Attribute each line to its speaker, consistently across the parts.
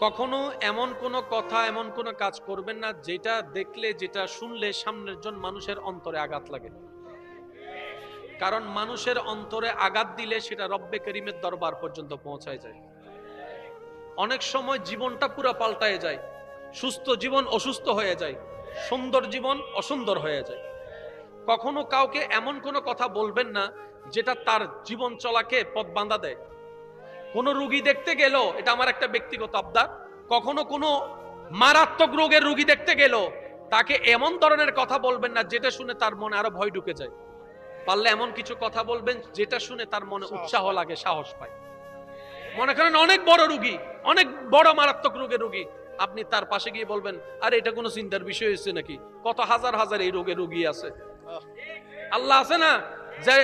Speaker 1: কখনো এমন কোনো কথা, এমন কোনো কাজ করবেন না যেটা দেখলে, যেটা শুনলে সামনের জন মানুষের অন্তরে আঘাত লাগে। কারণ মানুষের অন্তরে আঘাত দিলে সেটা রব্বে করিমের দরবার পর্যন্ত পৌঁছায় যায়। অনেক সময় জীবনটা পুরো পাল্টায় যায়, সুস্থ জীবন অসুস্থ হয়ে যায়, সুন্দর জীবন অসুন্দর হয়ে যায়। কখনো কাউকে এমন কোনো কথা বলবেন না যেটা তার জীবন চলাকে পথ বাঁধা দেয়। কোনো রুগী দেখতে গেল, এটা আমার একটা ব্যক্তিগত আবদার, কখনো কোনো মারাত্মক রোগের রুগী দেখতে গেল তাকে এমন ধরনের কথা বলবেন না যেটা শুনে তার মনে আরো ভয় ঢুকে যায়। পারলে এমন কিছু কথা বলবেন যেটা শুনে তার মনে উৎসাহ লাগে, সাহস পায়। মনে করেন অনেক বড় রুগী, অনেক বড় মারাত্মক রোগের রুগী, আপনি তার পাশে গিয়ে বলবেন, আরে এটা কোনো চিন্তার বিষয় হয়েছে নাকি? কত হাজার হাজার এই রোগের রুগী আছে। আল্লাহ আছে না, যে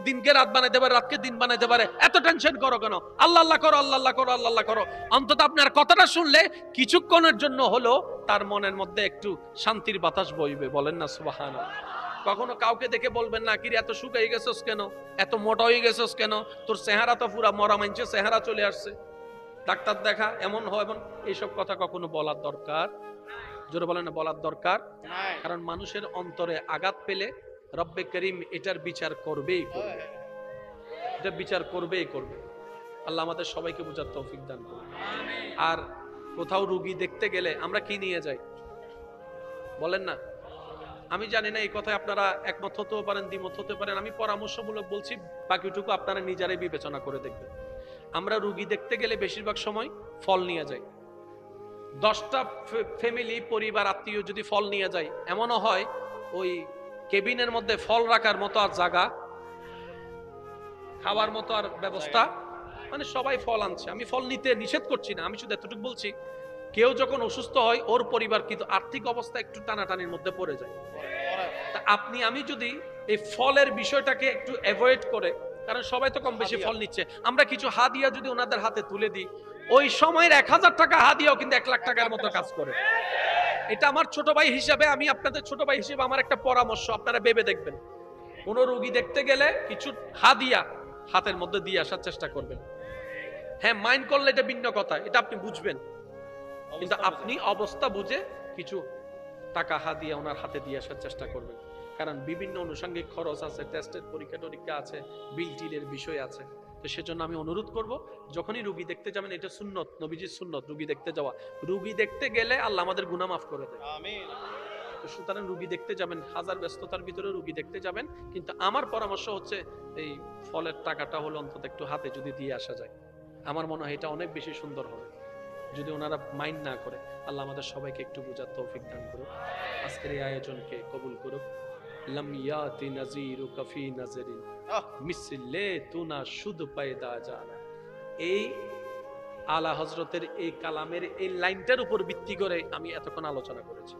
Speaker 1: দিনকে রাত বানাইতে পারে, রাতকে দিন বানাইতে পারে, এত টেনশন করো কেন? আল্লাহ আল্লাহ করো, আল্লাহ আল্লাহ করো, আল্লাহ আল্লাহ করো। অন্তত আপনার কথাটা শুনলে কিছুক্ষণের জন্য হলো তার মনের মধ্যে একটু শান্তির বাতাস বইবে। বলেন না সুবহানাল্লাহ। কখনো কাউকে দেখে বলবেন না, কিরে এত শুকিয়ে গেছস কেন, এত মোটা হয়ে গেছস কেন, তোর চেহারা তো পুরা মরা মাইনছে চেহারা চলে আসছে, ডাক্তার দেখা, এমন হয় এমন। এইসব কথা কখনো বলার দরকার, জোরে বলেন না, বলার দরকার। কারণ মানুষের অন্তরে আঘাত পেলে রব্বে করিম এটার বিচার করবেই করবে, এটা বিচার করবেই করবে। আল্লাহ আমাদের সবাইকে বোঝার তৌফিক দান করুন। আর কোথাও রুগী দেখতে গেলে আমরা কি নিয়ে যাই বলেন না? আমি জানি না এই কথায় আপনারা একমত হতেও পারেন, দ্বিমত হতে পারেন। আমি পরামর্শমূলক বলছি, বাকিটুকু আপনারা নিজেরাই বিবেচনা করে দেখবেন। আমরা রুগী দেখতে গেলে বেশিরভাগ সময় ফল নিয়ে যাই। 10টা ফ্যামিলি, পরিবার, আত্মীয় যদি ফল নিয়ে যায়, এমনও হয় ওই কেবিনের মধ্যে ফল রাখার মতো আর জায়গা, খাওয়ার মতো আর ব্যবস্থা, মানে সবাই ফল আনছে। আমি ফল নিতে নিষেধ করছি না, আমি শুধু এতটুকু বলছি, কেউ যখন অসুস্থ হয় ওর পরিবার কিন্তু আর্থিক অবস্থা একটু টানাটানির মধ্যে পড়ে যায়। তা আপনি আমি যদি এই ফলের বিষয়টাকে একটু অ্যাভয়েড করে, কারণ সবাই তো কম বেশি ফল নিচ্ছে, আমরা কিছু হাদিয়া যদি ওনাদের হাতে তুলে দিই, ওই সময়ের 1000 টাকা হাদিয়াও কিন্তু 1 লাখ টাকার মতো কাজ করে। এটা আমার ছোট ভাই হিসাবে, আমি আপনাদের ছোট ভাই হিসেবে আমার একটা পরামর্শ, আপনারা ভেবে দেখবেন। কোন রোগী দেখতে গেলে কিছু হাদিয়া হাতের মধ্যে দিয়ে আসার চেষ্টা করবেন। হ্যাঁ, মাইন্ড করলে এটা ভিন্ন কথা, এটা আপনি বুঝবেন, কিন্তু আপনি অবস্থা বুঝে কিছু টাকা হাদিয়া ওনার হাতে দিয়ে আসার চেষ্টা করবেন। কারণ বিভিন্ন আনুষঙ্গিক খরচ আছে, টেস্টের পরীক্ষা টরীক্ষা আছে, বিল টিলের বিষয় আছে। তো সেজন্য আমি অনুরোধ করব, যখনই রুগী দেখতে যাবেন, এটা সুন্নত, নবীজির সুন্নত রুগী দেখতে যাওয়া। রুগী দেখতে গেলে আল্লাহ আমাদের গুনাহ মাফ করে দেয়। আমিন। তো সুতরাং রুগী দেখতে যাবেন, হাজার ব্যস্ততার ভিতরে রুগী দেখতে যাবেন, কিন্তু আমার পরামর্শ হচ্ছে এই ফলের টাকাটা হলো অন্তত একটু হাতে যদি দিয়ে আসা যায়, আমার মনে হয় এটা অনেক বেশি সুন্দর হবে, যদি ওনারা মাইন্ড না করে। আল্লাহ আমাদের সবাইকে একটু বোঝার তৌফিক দান করুক, আজকের এই আয়োজনকে কবুল করুক। লাম ইয়াতি নাযীরুকা ফি নাযরিন মিসলে তুনা শুদ পায়দা জানা। এই আলা হযরতের এই কালামের এই লাইনটার উপর ভিত্তি করে আমি এতক্ষণ আলোচনা করেছি।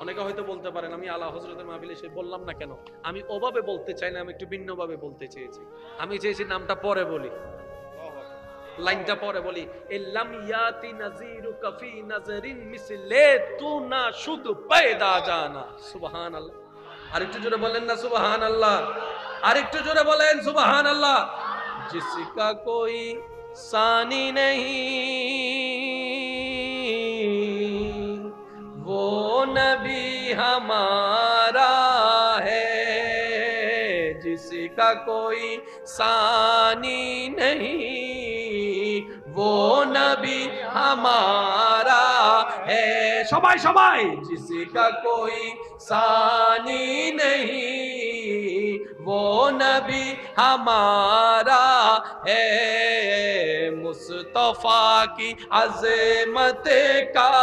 Speaker 1: অনেকে হয়তো বলতে পারেন, আমি আলা হযরতের মাহফিলে এসে বললাম না কেন? আমি ওভাবে বলতে চাই না, আমি একটু ভিন্নভাবে বলতে চেয়েছি। আমি চেয়েছি নামটা পরে বলি, লাইনটা পরে বলি। লাম ইয়াতি নাযীরুকা ফি নাযরিন মিসলে তুনা শুদ পায়দা জানা। সুবহানাল্লাহ। আরেকটু জোরে বলেন না সুবহানাল্লাহ, আরেকটু জোরে বলেন সুবহানাল্লাহ। जिसका कोई सानी नहीं वो नबी हमारा है, जिसका कोई सानी नहीं वो नबी हमारा है। সবাই সবাই, जिसका कोई सानी नहीं वो नबी हमारा है, मुस्तफा की अज़मत का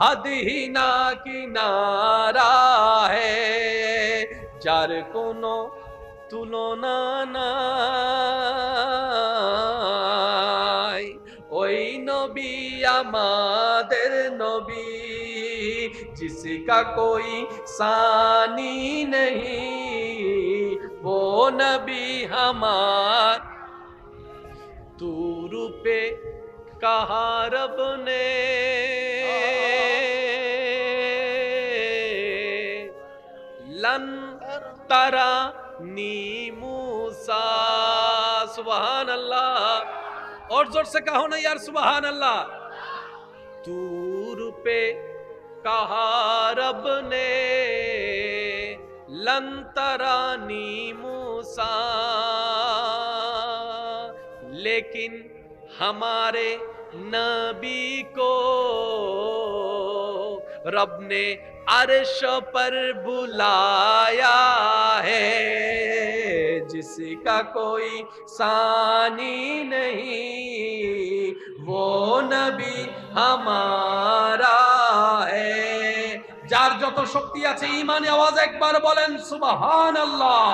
Speaker 1: हद ही ना किनारा है, যার কোনো তুলনা নাই, ওই নবী আমাদের নবী, जिसका कोई सानी नहीं वो नबी हमार। तू रूपे कहा रब ने लन तरा नी मूसा। सुभान अल्लाह। और जोर से कहो ना यार सुभान अल्लाह। तू पे कहा रब ने लंतरानी मूसा, लेकिन हमारे नबी को रब ने अर्श पर बुलाया है, जिसका कोई सानी नहीं वो नबी हमारा है। যার যত শক্তি আছে ঈমানে আওয়াজ একবার বলেন সুবহানাল্লাহ,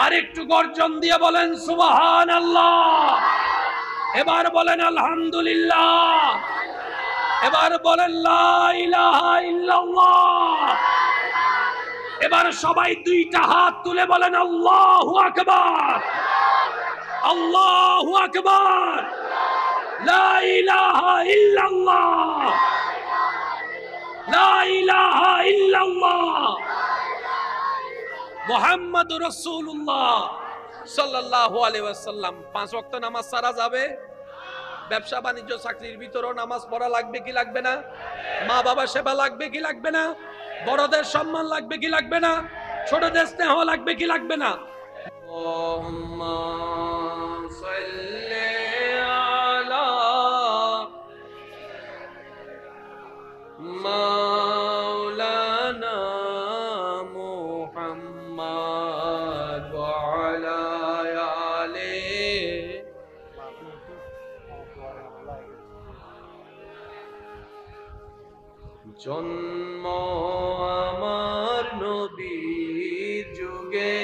Speaker 1: আর একটু গর্জন দিয়ে বলেন সুবহানাল্লাহ, এবার বলেন আলহামদুলিল্লাহ, এবার বলেন লা ইলাহা ইল্লাল্লাহ। এবার সবাই দুইটা হাত তুলে বলেন আল্লাহু আকবার, আল্লাহু আকবার, লা ইলাহা ইল্লাল্লাহ, লা ইলাহা ইল্লাল্লাহ, মুহাম্মাদুর রাসূলুল্লাহ সাল্লাল্লাহু আলাইহি ওয়াসাল্লাম। 5 ওয়াক্ত নামাজ সারা যাবে? ব্যবসা বাণিজ্য চাকরির ভিতরেও নামাজ পড়া লাগবে কি লাগবে না? মা বাবা সেবা লাগবে কি লাগবে না? বড়দের সম্মান লাগবে কি লাগবে না? ছোটদের স্নেহ লাগবে কি লাগবে না? আল্লাহুম্মা সাল্লি আলা মাওলানা মুহাম্মাদ ওয়া আলা আলিহি। জন্ম আমার নবীর যুগে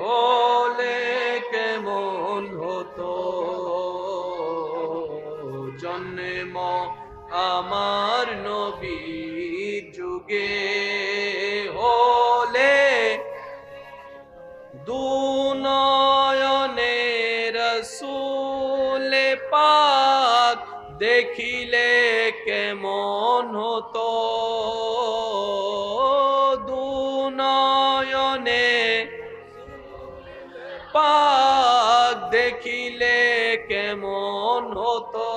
Speaker 1: হলে কেমন হতো, জন্ম আমার নবীর যুগে হলে দুনয়নে রাসূল পাক দেখিলে কেমন হতো, দুনয়নে পাক দেখিলে কেমন হতো,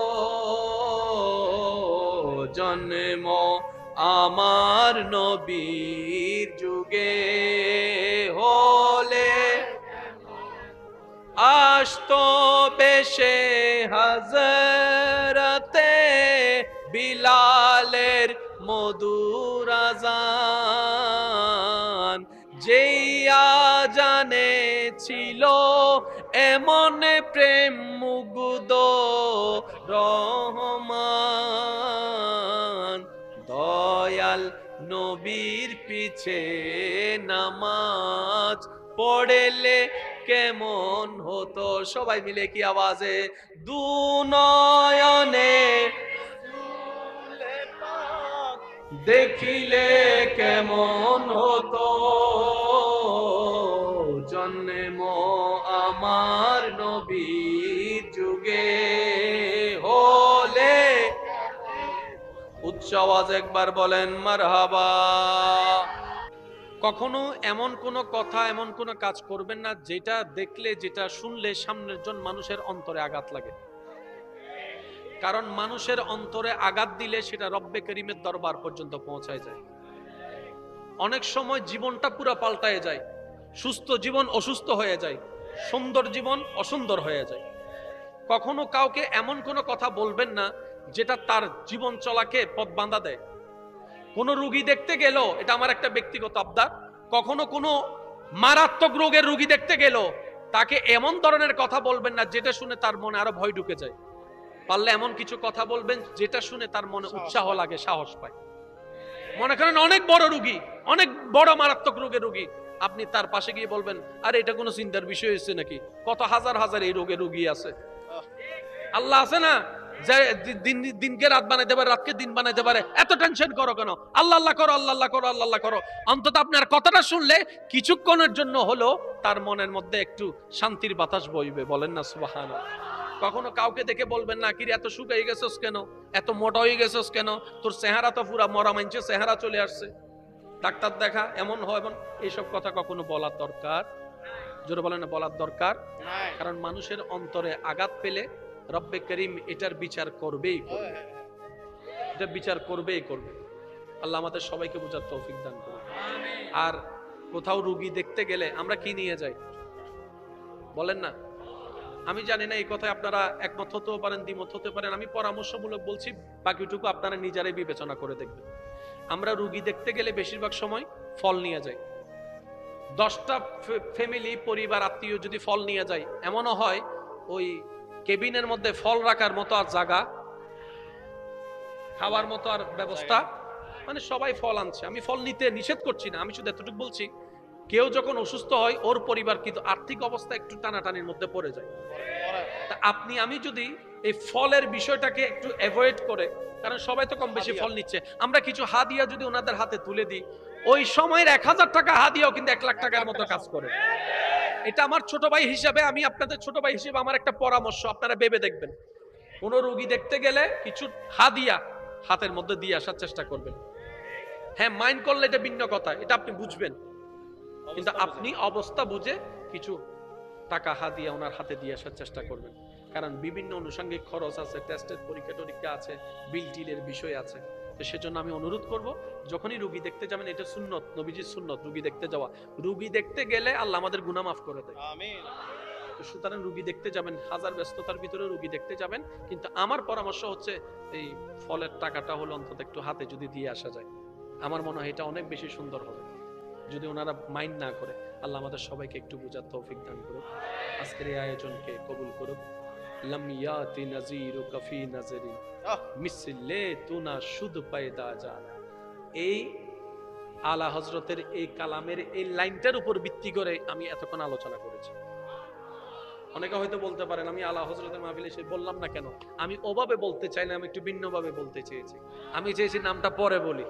Speaker 1: জন্ম আমার নবীর যুগে হলে আসতো বেশে হযরতে বিলালের মধুর আযান, যেই আযানে ছিল এমন প্রেম মুগ্ধ রহমান, দয়াল নবীর পিছে নামাজ পড়লে কেমন হতো। সবাই মিলে কি আওয়াজে? দুনয়নে দেখিলে কেমন হতো, জন্ম আমার নবীর যুগে হলে। উচ্চ আওয়াজ একবার বলেন মারহাবা। কখনো এমন কোনো কথা, এমন কোনো কাজ করবেন না যেটা দেখলে, যেটা শুনলে সামনের জন মানুষের অন্তরে আঘাত লাগে। কারণ মানুষের অন্তরে আঘাত দিলে সেটা রব্বে করিমের দরবার পর্যন্ত পৌঁছায় যায়। অনেক সময় জীবনটা পুরো পাল্টায় যায়, সুস্থ জীবন অসুস্থ হয়ে যায়, সুন্দর জীবন অসুন্দর হয়ে যায়। কখনো কাউকে এমন কোনো কথা বলবেন না যেটা তার জীবন চলাকে পথ বাঁধা দেয়। কোনো রোগী দেখতে গেল, এটা আমার একটা ব্যক্তিগত আবদার, কখনো কোনো মারাত্মক রোগের রোগী দেখতে গেল তাকে এমন ধরনের কথা বলবেন না যেটা শুনে তার মনে আরো ভয় ঢুকে যায়। পারলে এমন কিছু কথা বলবেন যেটা শুনে তার মনে উৎসাহ লাগে, সাহস পায়। মনে করেন অনেক বড় রোগী, অনেক বড় মারাত্মক রোগের রোগী, আপনি তার পাশে গিয়ে বলবেন, আরে এটা কোনো চিন্তার বিষয় হয়েছে নাকি? কত হাজার হাজার এই রোগের রোগী আছে। আল্লাহ আছে না, যে দিনকে রাত বানাইতে পারে, রাতকে দিন বানাইতে পারে। এত টেনশন করো কেন? আল্লাহ আল্লাহ করো, আল্লাহ আল্লাহ করো, আল্লাহ আল্লাহ করো। অন্তত আপনার কথাটা শুনলে কিছুক্ষণের জন্য হলো তার মনের মধ্যে একটু শান্তির বাতাস বইবে। বলেন না সুবহানাল্লাহ। কখনো কাউকে দেখে বলবেন না, কিরে এত শুকিয়ে গেছস কেন, এত মোটা হয়ে গেছস কেন, তোর চেহারা তো পুরা মরা মানছে চেহারা চলে আসছে, ডাক্তার দেখা, এমন হয় এমন। এইসব কথা কখনো বলার দরকার জোরে বলেন না, বলার দরকার, কারণ মানুষের অন্তরে আঘাত পেলে রব্বে করিম এটার বিচার করবেই করবে, এটা বিচার করবেই করবে। আল্লাহ আমাদের সবাইকে বোঝার তৌফিক দান করুন। আর কোথাও রুগী দেখতে গেলে আমরা কি নিয়ে যাই বলেন না? আমি জানি না এই কথায় আপনারা একমত হতেও পারেন, দ্বিমত হতে পারেন, আমি পরামর্শমূলক বলছি, বাকিটুকু আপনারা নিজেরাই বিবেচনা করে দেখবেন। আমরা রুগী দেখতে গেলে বেশিরভাগ সময় ফল নিয়ে যাই। 10টা ফ্যামিলি, পরিবার, আত্মীয় যদি ফল নিয়ে যায়, এমনও হয় ওই কেবিনের মধ্যে ফল রাখার মতো আর জায়গা, খাওয়ার মতো আর ব্যবস্থা, মানে সবাই ফল আনছে। আমি ফল নিতে নিষেধ করছি না, আমি শুধু এতটুকু বলছি, কেউ যখন অসুস্থ হয় ওর পরিবার কিন্তু আর্থিক অবস্থা একটু টানাটানির মধ্যে পড়ে যায়। তা আপনি আমি যদি এই ফলের বিষয়টাকে একটু অ্যাভয়েড করে, কারণ সবাই তো কম বেশি ফল নিচ্ছে, আমরা কিছু হাদিয়া যদি ওনাদের হাতে তুলে দিই, ওই সময়ের 1000 টাকা হাদিয়াও কিন্তু 1 লাখ টাকার মতো কাজ করে। এটা আমার ছোট ভাই হিসাবে, আমি আপনাদের ছোট ভাই হিসেবে আমার একটা পরামর্শ, আপনারা ভেবে দেখবেন। কোন রোগী দেখতে গেলে কিছু হাদিয়া হাতের মধ্যে দিয়ে আসার চেষ্টা করবেন। হ্যাঁ, মাইন্ড করলে এটা ভিন্ন কথা, এটা আপনি বুঝবেন, কিন্তু আপনি অবস্থা বুঝে কিছু টাকা হাদিয়া ওনার হাতে দিয়ে আসার চেষ্টা করবেন। কারণ বিভিন্ন আনুষঙ্গিক খরচ আছে, টেস্টের পরীক্ষা টরীক্ষা আছে, বিল টিলের বিষয় আছে। তো সেজন্য আমি অনুরোধ করব, যখনই রোগী দেখতে যাবেন, এটা সুন্নত, নবীজির সুন্নত রোগী দেখতে যাওয়া। রোগী দেখতে গেলে আল্লাহ আমাদের গুনাহ মাফ করে দেয়। আমিন। তো সুতরাং রোগী দেখতে যাবেন, হাজার ব্যস্ততার ভিতরে রোগী দেখতে যাবেন, কিন্তু আমার পরামর্শ হচ্ছে এই ফলের টাকাটা হলো অন্তত একটু হাতে যদি দিয়ে আসা যায়, আমার মনে হয় এটা অনেক বেশি সুন্দর হবে, যদি ওনারা মাইন্ড না করে। আল্লাহ আমাদের সবাইকে একটু বোঝার তৌফিক দান করুক, আজকের এই আয়োজনকে কবুল করুক। লাম ইয়াতি নাযীরুকা ফি নাযরিন মিসলে তুনা শুদ পায়দা জানা। এই আলা হযরতের এই কালামের এই লাইনটার উপর ভিত্তি করে আমি এতক্ষণ আলোচনা করেছি। অনেকে হয়তো বলতে পারেন, আমি আলা হযরতের মাহফিলে এসে বললাম না কেন? আমি ওভাবে বলতে চাই না, আমি একটু ভিন্নভাবে বলতে চেয়েছি। আমি চেয়েছি নামটা পরে বলি,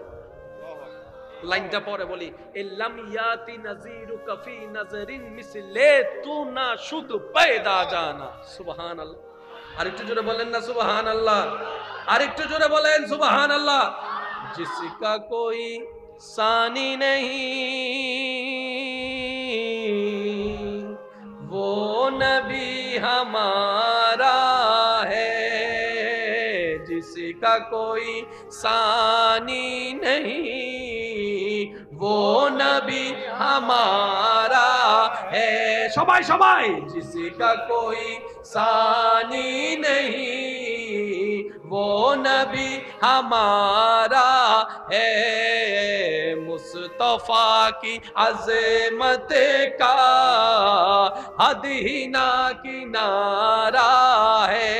Speaker 1: লাইনটা পরে বলি, ইল্লাম ইয়াতি নাযীরুকা ফি নাযরিন মিসলে তুনা শুদ পায়দা জানা। সুবহানাল্লাহ। আরেকটু জোরে বলেন না সুবহানাল্লাহ, আরেকটু জোরে বলেন সুবহানাল্লাহ। जिसका कोई सानी नहीं वो नबी हमारा है, जिसका कोई सानी नहीं वो नबी हमारा है। সবাই সবাই, जिसका कोई सानी नहीं वो नबी हमारा है, मुस्तफा की अज़मत का हद ही ना किनारा है,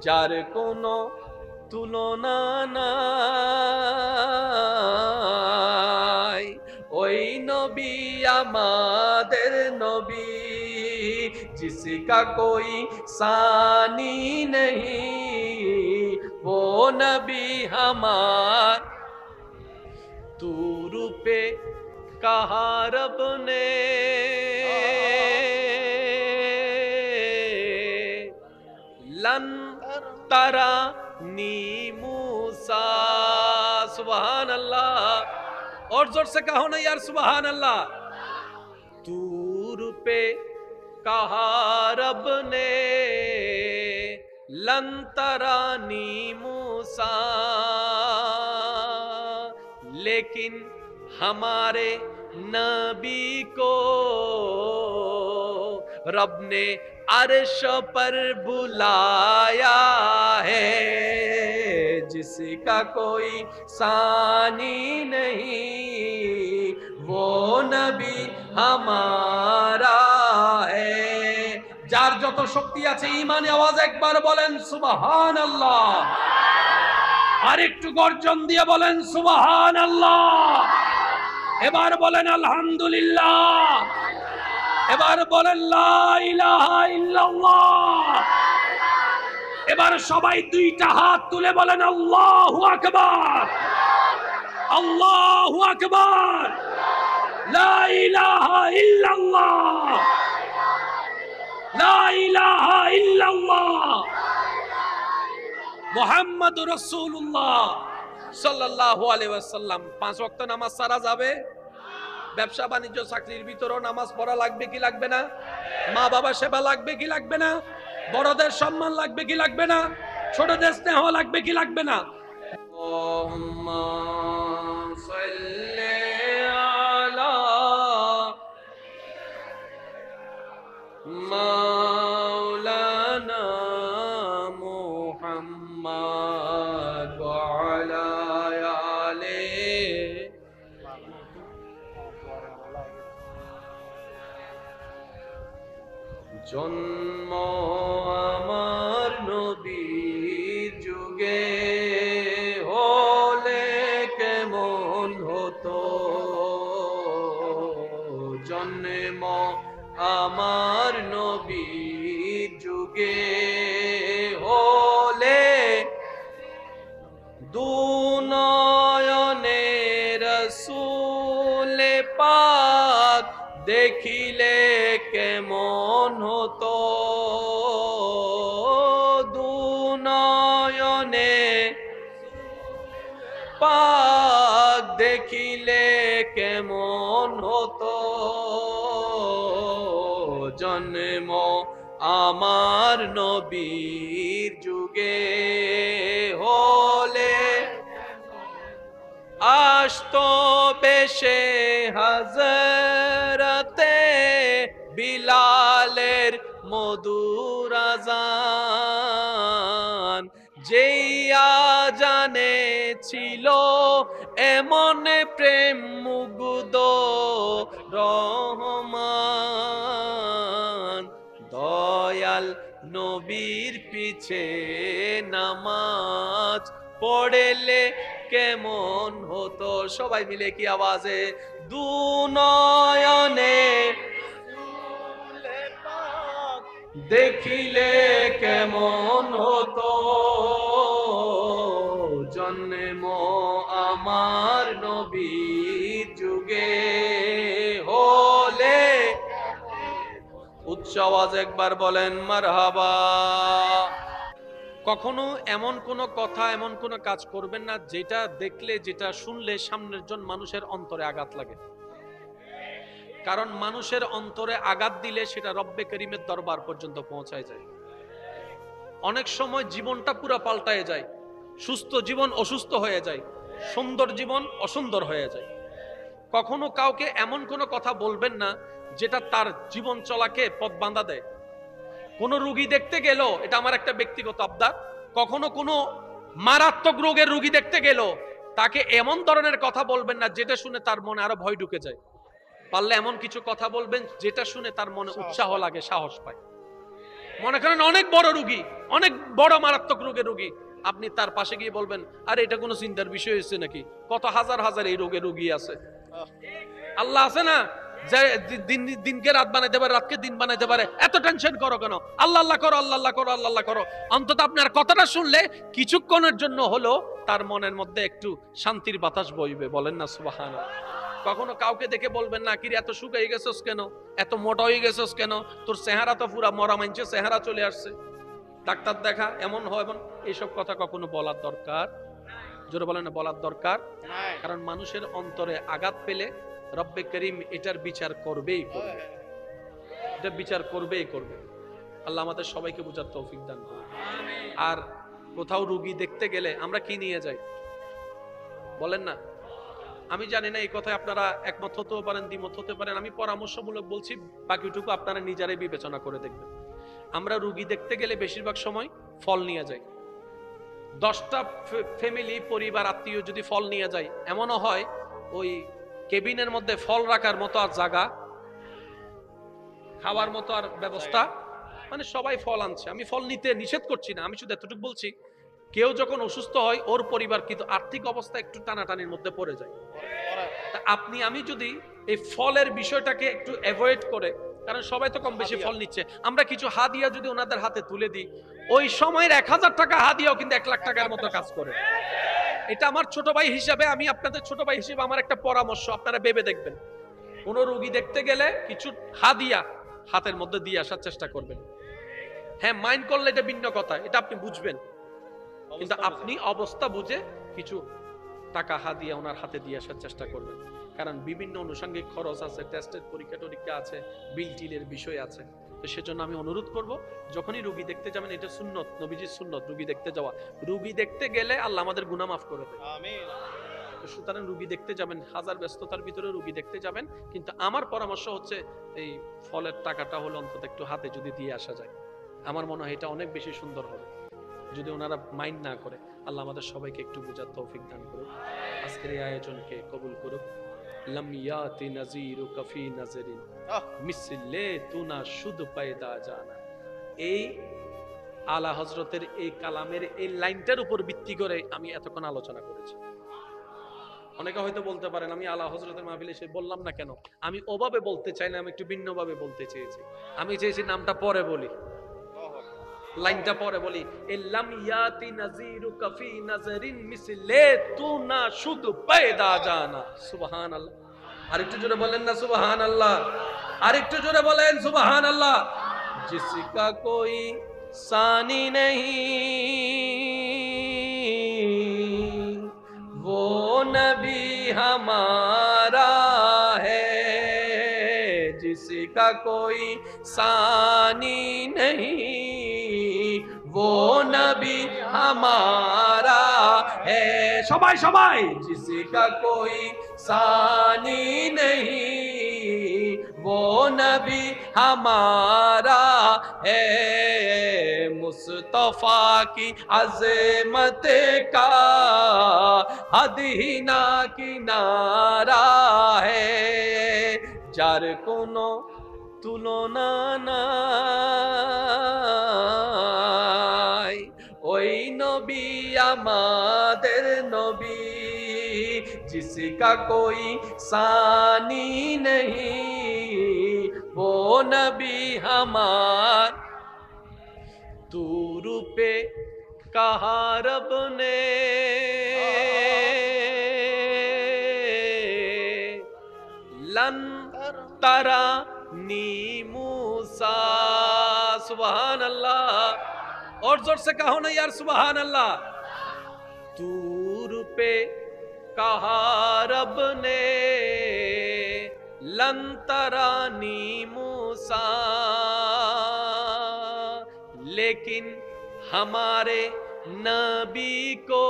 Speaker 1: যার কোনো তুলনা নাই, ওই নবী আমাদের নবী, जिसका कोई सानी नहीं वो नबी हमार। दूर पे कहा रब ने लन तरा नी मूसा। सुबहान अल्लाह, और जोर से कहो ना यार सुबहान अल्लाह। दूर पे कहा रब ने लन तरानी मूसा, लेकिन हमारे नबी को रब ने अर्श पर बुलाया है, जिसका कोई सानी नहीं वो नबी हमारा है। যার যত শক্তি আছে ঈমানে আওয়াজ একবার বলেন সুবহানাল্লাহ, আর একটু গর্জন দিয়ে বলেন সুবহানাল্লাহ। এবার বলেন আলহামদুলিল্লাহ, এবার বলেন লা ইলাহা ইল্লাল্লাহ। এবার সবাই দুইটা হাত তুলে বলেন আল্লাহু আকবার, আল্লাহু আকবার, লা ইলাহা ইল্লাল্লাহ, লা ইলাহা ইল্লাল্লাহ, মুহাম্মাদুর রাসূলুল্লাহ সাল্লাল্লাহু আলাইহি ওয়াসাল্লাম। 5 ওয়াক্ত নামাজ সারা যাবে? ব্যবসা বাণিজ্য চাকরির ভিতরেও নামাজ পড়া লাগবে কি লাগবে না? মা বাবা সেবা লাগবে কি লাগবে না? বড়দের সম্মান লাগবে কি লাগবে না? ছোটদের স্নেহ লাগবে কি লাগবে না? আল্লাহুম্মা সাল্লি আলা মাওলানা মুহাম্মাদ ওয়া আলা আলিহি। জন্ম আমার নবীর যুগে হলে কেমন হতো, জন্ম আমার নবীর যুগে হলে দুনয়নে রাসূল পাক দেখিলে কেমন হতো, দুনয়নে পাক দেখিলে কেমন হতো, জন্ম আমার নবীর যুগে হলে আসতো বেশে হযরতে বিলালের মধুর আযান, যেই আযানে ছিল এমন প্রেম মুগ্ধ রহমান, দয়াল নবীর পিছে নামাজ পড়লে কেমন হতো। সবাই মিলে কি আওয়াজে? দুনয়নে দেখিলে কেমন হতো, জন্ম আমার নবীর যুগে হলে। উচ্চ আওয়াজ একবার বলেন মারহাবা। কখনো এমন কোনো কথা, এমন কোনো কাজ করবেন না যেটা দেখলে, যেটা শুনলে সামনের জন মানুষের অন্তরে আঘাত লাগে। কারণ মানুষের অন্তরে আঘাত দিলে সেটা রব্বে করিমের দরবার পর্যন্ত পৌঁছায় যায়। অনেক সময় জীবনটা পুরো পাল্টায় যায়, সুস্থ জীবন অসুস্থ হয়ে যায়, সুন্দর জীবন অসুন্দর হয়ে যায়। কখনো কাউকে এমন কোনো কথা বলবেন না যেটা তার জীবন চলাকে পথ বাঁধা দেয়। কোনো রোগী দেখতে গেল, এটা আমার একটা ব্যক্তিগত আবদার, কখনো কোনো মারাত্মক রোগের রোগী দেখতে গেল তাকে এমন ধরনের কথা বলবেন না যেটা শুনে তার মনে আরো ভয় ঢুকে যায়। পারলে এমন কিছু কথা বলবেন যেটা শুনে তার মনে উৎসাহ লাগে, সাহস পায়। মনে করেন অনেক বড় রোগী, অনেক বড় মারাত্মক রোগের রোগী, আপনি তার পাশে গিয়ে বলবেন, আরে এটা কোনো চিন্তার বিষয় হয়েছে নাকি? কত হাজার হাজার এই রোগের রোগী আছে। আল্লাহ আছে না, যে দিনকে রাত বানাইতে পারে, রাতকে দিন বানাইতে পারে। এত টেনশন করো কেন? আল্লাহ আল্লাহ করো, আল্লাহ আল্লাহ করো, আল্লাহ আল্লাহ করো। অন্তত আপনার কথাটা শুনলে কিছুক্ষণের জন্য হলো তার মনের মধ্যে একটু শান্তির বাতাস বইবে। বলেন না সুবহানাল্লাহ। কখনো কাউকে দেখে বলবেন না, কিরে এত শুকাই গেছস কেন, এত মোটা হয়ে গেছস কেন, তোর চেহারা তো পুরা মরা মাইনছে চেহারা চলে আসছে, ডাক্তার দেখা, এমন হয় এমন। এইসব কথা কখনো বলার দরকার, জোরে বলেন না, বলার দরকার। কারণ মানুষের অন্তরে আঘাত পেলে রব্বে করিম এটার বিচার করবেই করবে, এটা বিচার করবেই করবে। আল্লাহ আমাদের সবাইকে বুঝার তৌফিক দান করুন। আর কোথাও রোগী দেখতে গেলে আমরা কি নিয়ে যাই বলেন না? আমি জানি না এই কথায় আপনারা একমত হতেও পারেন, দ্বিমত হতে পারেন। আমি পরামর্শমূলক বলছি, বাকিটুকু আপনারা নিজেরাই বিবেচনা করে দেখবেন। আমরা রোগী দেখতে গেলে বেশিরভাগ সময় ফল নিয়ে যাই। 10টা ফ্যামিলি, পরিবার, আত্মীয় যদি ফল নিয়ে যায়, এমনও হয় ওই কেবিনের মধ্যে ফল রাখার মতো আর জায়গা, খাওয়ার মতো আর ব্যবস্থা, মানে সবাই ফল আনছে। আমি ফল নিতে নিষেধ করছি না, আমি শুধু এতটুকু বলছি, কেউ যখন অসুস্থ হয় ওর পরিবার কিন্তু আর্থিক অবস্থা একটু টানাটানির মধ্যে পড়ে যায়। তা আপনি আমি যদি এই ফলের বিষয়টাকে একটু অ্যাভয়েড করে, কারণ সবাই তো কম বেশি ফল নিচ্ছে, আমরা কিছু হাদিয়া যদি ওনাদের হাতে তুলে দিই, ওই সময়ের 1000 টাকা হাদিয়াও কিন্তু 1 লাখ টাকার মতো কাজ করে। এটা আমার ছোট ভাই হিসাবে, আমি আপনাদের ছোট ভাই হিসেবে আমার একটা পরামর্শ, আপনারা ভেবে দেখবেন। কোন রোগী দেখতে গেলে কিছু হাদিয়া হাতের মধ্যে দিয়ে আসার চেষ্টা করবেন। হ্যাঁ, মাইন্ড করলে এটা ভিন্ন কথা, এটা আপনি বুঝবেন, কিন্তু আপনি অবস্থা বুঝে কিছু টাকা হাদিয়া ওনার হাতে দিয়ে আসার চেষ্টা করবেন। কারণ বিভিন্ন আনুষঙ্গিক খরচ আছে, টেস্টের পরীক্ষা টরীক্ষা আছে, বিল টিলের বিষয় আছে। তো সেজন্য আমি অনুরোধ করব, যখনই রুগী দেখতে যাবেন, এটা সুন্নত, নবীজির সুন্নত রুগী দেখতে যাওয়া। রুগী দেখতে গেলে আল্লাহ আমাদের গুনাহ মাফ করে দেয়। আমিন। সুতরাং রুগী দেখতে যাবেন, হাজার ব্যস্ততার ভিতরে রুগী দেখতে যাবেন, কিন্তু আমার পরামর্শ হচ্ছে এই ফলের টাকাটা হলো অন্তত একটু হাতে যদি দিয়ে আসা যায়, আমার মনে হয় এটা অনেক বেশি সুন্দর হবে, যদি ওনারা মাইন্ড না করে। আল্লাহ আমাদের সবাইকে একটু বোঝার তৌফিক দান করুক, আজকের এই আয়োজনকে কবুল করুক। লাম ইয়াতি নাযীরু কাফি নাযরিন মিসলে তুনা শুদ পায়দা জানা। এই আলা হযরতের এই কালামের এই লাইনটার উপর ভিত্তি করে আমি এতক্ষণ আলোচনা করেছি। অনেকে হয়তো বলতে পারেন আমি আলা হযরতের মাহফিলে এসে বললাম না কেন। আমি ওভাবে বলতে চাই না, আমি একটু ভিন্নভাবে বলতে চেয়েছি। আমি চেয়েছি নামটা পরে বলি, লাইনটা পরে বলি। লাম ইয়াতি নাযীরু কাফি নাযরিন মিসলে তুনা শুদ পায়দা জানা। সুবহানাল্লাহ। আরেকটু জোরে বলেন না সুবহানাল্লাহ, আরেকটু জোরে বলেন সুবহানাল্লাহ। जिसका कोई सानी नहीं वो नबी हमारा है, जिसका कोई सानी नहीं वो नबी हमारा है। सबाई सबाई। जिसका कोई सानी नहीं वो नबी हमारा है, मुस्तफा की अज़मत का हद ही ना किनारा है, जार कोनो तुलना নাই, ওই নবী আমাদের নবী, जिसका कोई सानी नहीं वो नबी हमार। तू रूपे कहा रब ने लन तरा नी मूसा। सुबहान अल्लाह। और जोर से कहो ना यार सुबहान अल्लाह। तू रूपे कहा रब ने लन तरानी मूसा, लेकिन हमारे नबी को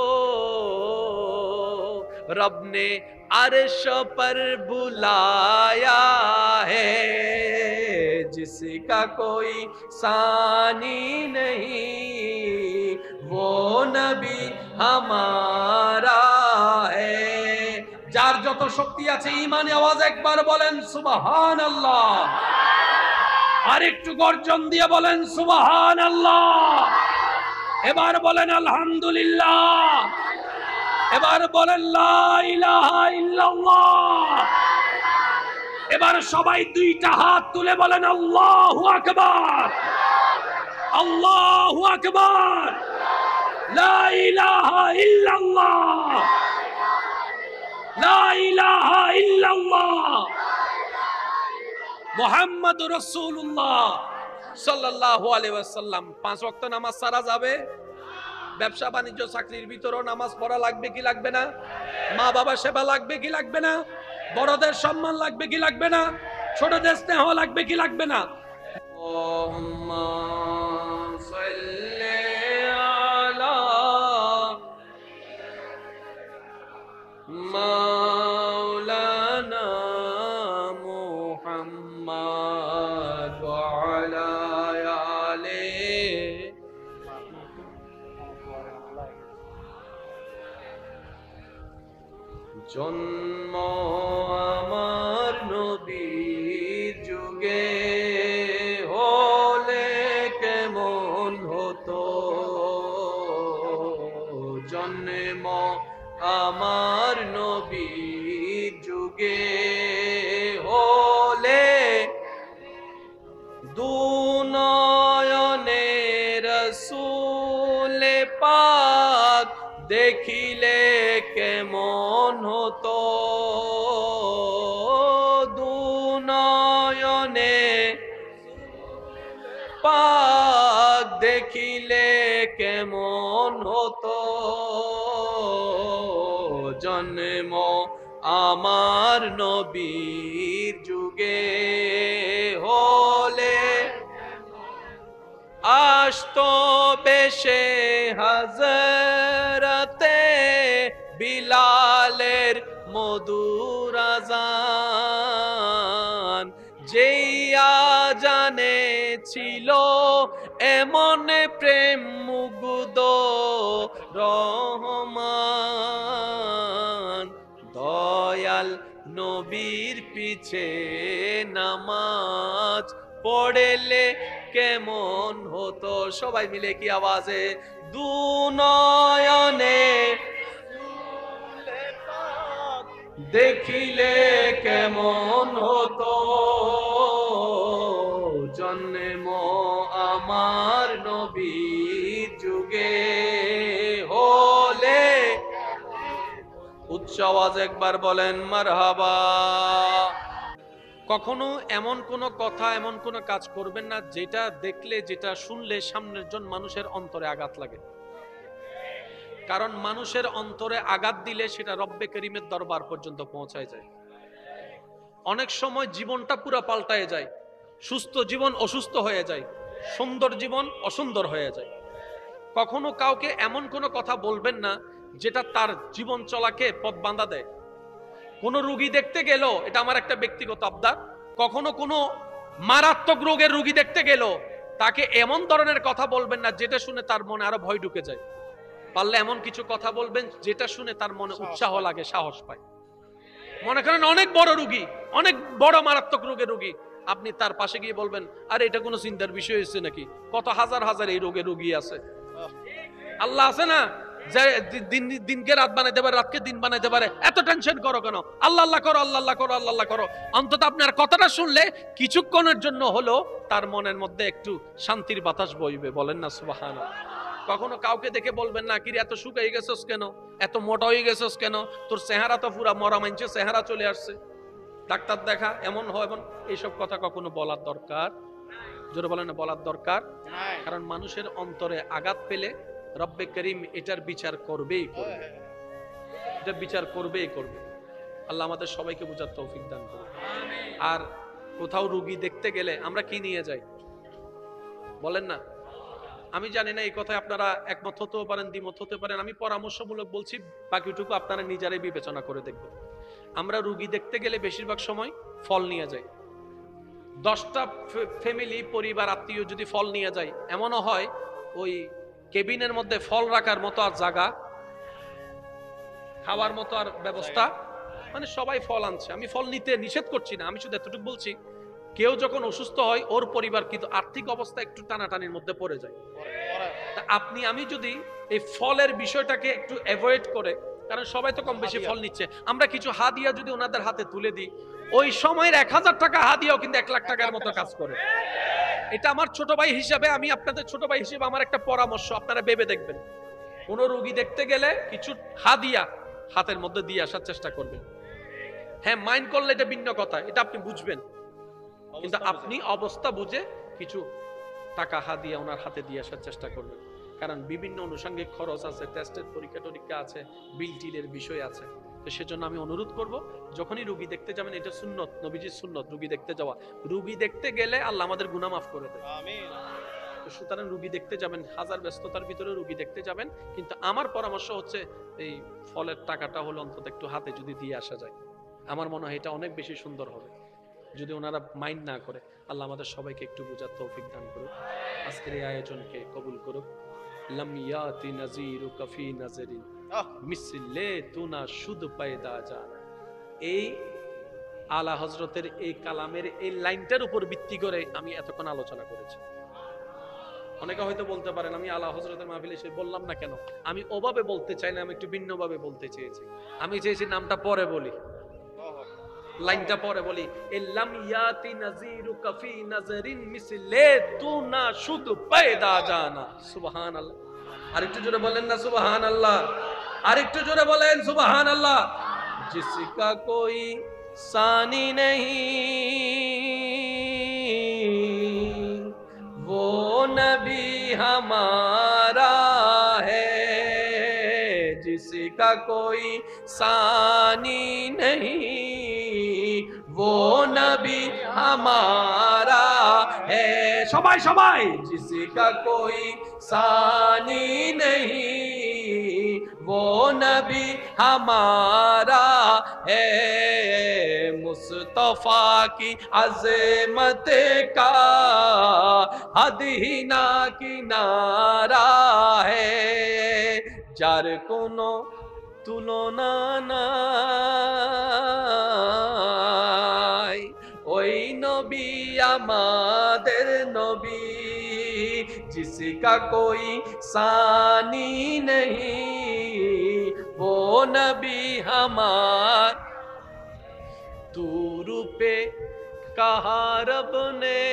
Speaker 1: रब ने अर्श पर बुलाया है, जिसका कोई सानी नहीं वो नबी हमारा है। যার যত শক্তি আছে ঈমানে আওয়াজ একবার বলেন সুবহানাল্লাহ, আর একটু গর্জন দিয়ে বলেন সুবহানাল্লাহ। এবার বলেন আলহামদুলিল্লাহ, এবার বলেন লা ইলাহা ইল্লাল্লাহ। এবার সবাই দুইটা হাত তুলে বলেন আল্লাহু আকবার, আল্লাহু আকবার, লা ইলাহা ইল্লাল্লাহ, লা ইলাহা ইল্লাল্লাহ, মুহাম্মাদুর রাসূলুল্লাহ সাল্লাল্লাহু আলাইহি ওয়াসাল্লাম। 5 ওয়াক্ত নামাজ সারা যাবে, ব্যবসা বাণিজ্য চাকরির ভিতরও নামাজ পড়া লাগবে কি লাগবে না? মা বাবা সেবা লাগবে কি লাগবে না? বড়দের সম্মান লাগবে কি লাগবে না? ছোটদের স্নেহ লাগবে কি লাগবে না? আল্লাহুম্মা সাল্লি আলা মাওলানা মুহাম্মাদ ওয়া আলা আলিহি। জন্ম আমার নবীর যুগে হলে কেমন হতো, জন্ম আমার নবীর যুগে হলে দুনয়নে রাসূল পাক দেখিলে কেমন হতো, দুনয়নে পাক দেখিলে কেমন হতো, জন্ম আমার নবীর যুগে হলে আসতো বেশে হযরতে বিলালের মধুর আযান, যেই আযানে ছিল এমন প্রেম মুগ্ধ রহমান। দয়াল নবীর পিছে নামাজ পড়লে কেমন হতো, সবাই মিলে কি আওয়াজে, দুনয়নে দেখিলে কেমন হতো, জন্ম আমার নবীর যুগে হলে। উচ্চ আওয়াজ একবার বলেন মারহাবা। কখনো এমন কোন কথা, এমন কোন কাজ করবেন না যেটা দেখলে, যেটা শুনলে সামনের জন মানুষের অন্তরে আঘাত লাগে। কারণ মানুষের অন্তরে আঘাত দিলে সেটা রব্বে করিমের দরবার পর্যন্ত পৌঁছায় যায়। অনেক সময় জীবনটা পুরো পাল্টায় যায়, সুস্থ জীবন অসুস্থ হয়ে যায়, সুন্দর জীবন অসুন্দর হয়ে যায়। কখনো কাউকে এমন কোনো কথা বলবেন না যেটা তার জীবন চলাকে পথ বাঁধা দেয়। কোন রোগী দেখতে গেল, এটা আমার একটা ব্যক্তিগত আবদার, কখনো কোনো মারাত্মক রোগের রোগী দেখতে গেল তাকে এমন ধরনের কথা বলবেন না যেটা শুনে তার মনে আরো ভয় ঢুকে যায়। পারলে এমন কিছু কথা বলবেন যেটা শুনে তার মনে উৎসাহ লাগে, সাহস পায়। মনে করেন অনেক বড় রোগী, অনেক বড় মারাত্মক রোগের রোগী, আপনি তার পাশে গিয়ে বলবেন, আরে এটা কোনো চিন্তার বিষয় হয়েছে নাকি, কত হাজার হাজার এই রোগের রোগী আছে। আল্লাহ আছে না, যে দিনকে রাত বানাইতে পারে, রাতকে দিন বানাইতে পারে, এত টেনশন করো কেন? আল্লাহ আল্লাহ করো, আল্লাহ আল্লাহ করো, আল্লাহ আল্লাহ করো। অন্তত আপনার কথাটা শুনলে কিছুক্ষণের জন্য হলো তার মনের মধ্যে একটু শান্তির বাতাস বইবে। বলেন না সুবহানাল্লাহ। কখনো কাউকে দেখে বলবেন না, কিরে এত শুকাই গেছস কেন, এত মোটা হয়ে গেছস কেন, তোর চেহারা তো পুরা মরা মানছে চেহারা চলে আসছে, ডাক্তার দেখা, এমন হয় এমন। এইসব কথা কখনো বলার দরকার, জোরে বলেন না, বলার দরকার। কারণ মানুষের অন্তরে আঘাত পেলে রব্বে করিম এটার বিচার করবেই করবে, এটার বিচার করবেই করবে। আল্লাহ আমাদের সবাইকে বোঝার তৌফিক দান করুন। আর কোথাও রোগী দেখতে গেলে আমরা কি নিয়ে যাই বলেন না? আমি জানি না এই কথায় আপনারা একমত হতেও পারেন, দ্বিমত হতে পারেন। আমি পরামর্শমূলক বলছি, বাকিটুকু আপনারা নিজেরাই বিবেচনা করে দেখবেন। আমরা রোগী দেখতে গেলে বেশিরভাগ সময় ফল নিয়ে যাই। 10টা ফ্যামিলি, পরিবার, আত্মীয় যদি ফল নিয়ে যায়, এমনও হয় ওই কেবিনের মধ্যে ফল রাখার মতো আর জায়গা, খাওয়ার মতো আর ব্যবস্থা, মানে সবাই ফল আনছে। আমি ফল নিতে নিষেধ করছি না, আমি শুধু এতটুকু বলছি, কেউ যখন অসুস্থ হয় ওর পরিবার কিন্তু আর্থিক অবস্থা একটু টানাটানির মধ্যে পড়ে যায়। তা আপনি আমি যদি এই ফলের বিষয়টাকে একটু অ্যাভয়েড করে, কারণ সবাই তো কম বেশি ফল নিচ্ছে, আমরা কিছু হাদিয়া যদি ওনাদের হাতে তুলে দিই, ওই সময়ের 1000 টাকা হাদিয়াও কিন্তু 1 লাখ টাকার মতো কাজ করে। এটা আমার ছোট ভাই হিসাবে, আমি আপনাদের ছোট ভাই হিসেবে আমার একটা পরামর্শ, আপনারা ভেবে দেখবেন। কোন রোগী দেখতে গেলে কিছু হাদিয়া হাতের মধ্যে দিয়ে আসার চেষ্টা করবেন। হ্যাঁ, মাইন্ড করলে এটা ভিন্ন কথা, এটা আপনি বুঝবেন, কিন্তু আপনি অবস্থা বুঝে কিছু টাকা হাদিয়া ওনার হাতে দিয়ে আসার চেষ্টা করবেন। কারণ বিভিন্ন আনুষঙ্গিক খরচ আছে, টেস্টের পরীক্ষা টরীক্ষা আছে, বিল টিলের বিষয় আছে। তো সেজন্য আমি অনুরোধ করব, যখনই রোগী দেখতে যাবেন, এটা সুন্নত, নবীজির সুন্নত রোগী দেখতে যাওয়া। রোগী দেখতে গেলে আল্লাহ আমাদের গুনাহ মাফ করে দেয়। আমিন। তো সুতরাং রোগী দেখতে যাবেন, হাজার ব্যস্ততার ভিতরে রোগী দেখতে যাবেন, কিন্তু আমার পরামর্শ হচ্ছে এই ফলের টাকাটা হলো অন্তত একটু হাতে যদি দিয়ে আসা যায়, আমার মনে হয় এটা অনেক বেশি সুন্দর হবে, যদি ওনারা মাইন্ড না করে। আল্লাহ আমাদের সবাইকে একটু বোঝার তৌফিক দান করুক, আজকের এই আয়োজনকে কবুল করুক। লাম ইয়াতি নাযীরুকা ফি নাযরিন মিসলে তুনা শুদ পায়দা জানা। এই আলা হযরতের এই কালামের এই লাইনটার উপর ভিত্তি করে আমি এতক্ষণ আলোচনা করেছি। অনেকে হয়তো বলতে পারেন, আমি আলা হযরতের মাহফিলে এসে বললাম না কেন? আমি ওভাবে বলতে চাই না, আমি একটু ভিন্নভাবে বলতে চেয়েছি। আমি চেয়েছি নামটা পরে বলি, লাইনটা পরে বলি, ইল্লাম ইয়াতি নাযীরুকা ফি নাযরিন মিসলে তুনা শুদ পায়দা জানা। সুবহানাল্লাহ। আরেকটু জোরে বলেন না সুবহানাল্লাহ, আরেকটু জোরে বলেন সুবহানাল্লাহ। जिसका कोई सानी नहीं वो नबी हमारा है, जिसका कोई सानी नहीं, वो नबी हमारा है। सबाई सबाई, जिसका कोई सानी नहीं, वो नबी हमारा है। मुस्तफा की अज़मत का हद ही ना किनारा है, যার কোনো তুলনা নাই, ওই নবী আমাদের নবী, जिसका कोई सानी नहीं, वो नबी हमार। तू रूपे कहा रब ने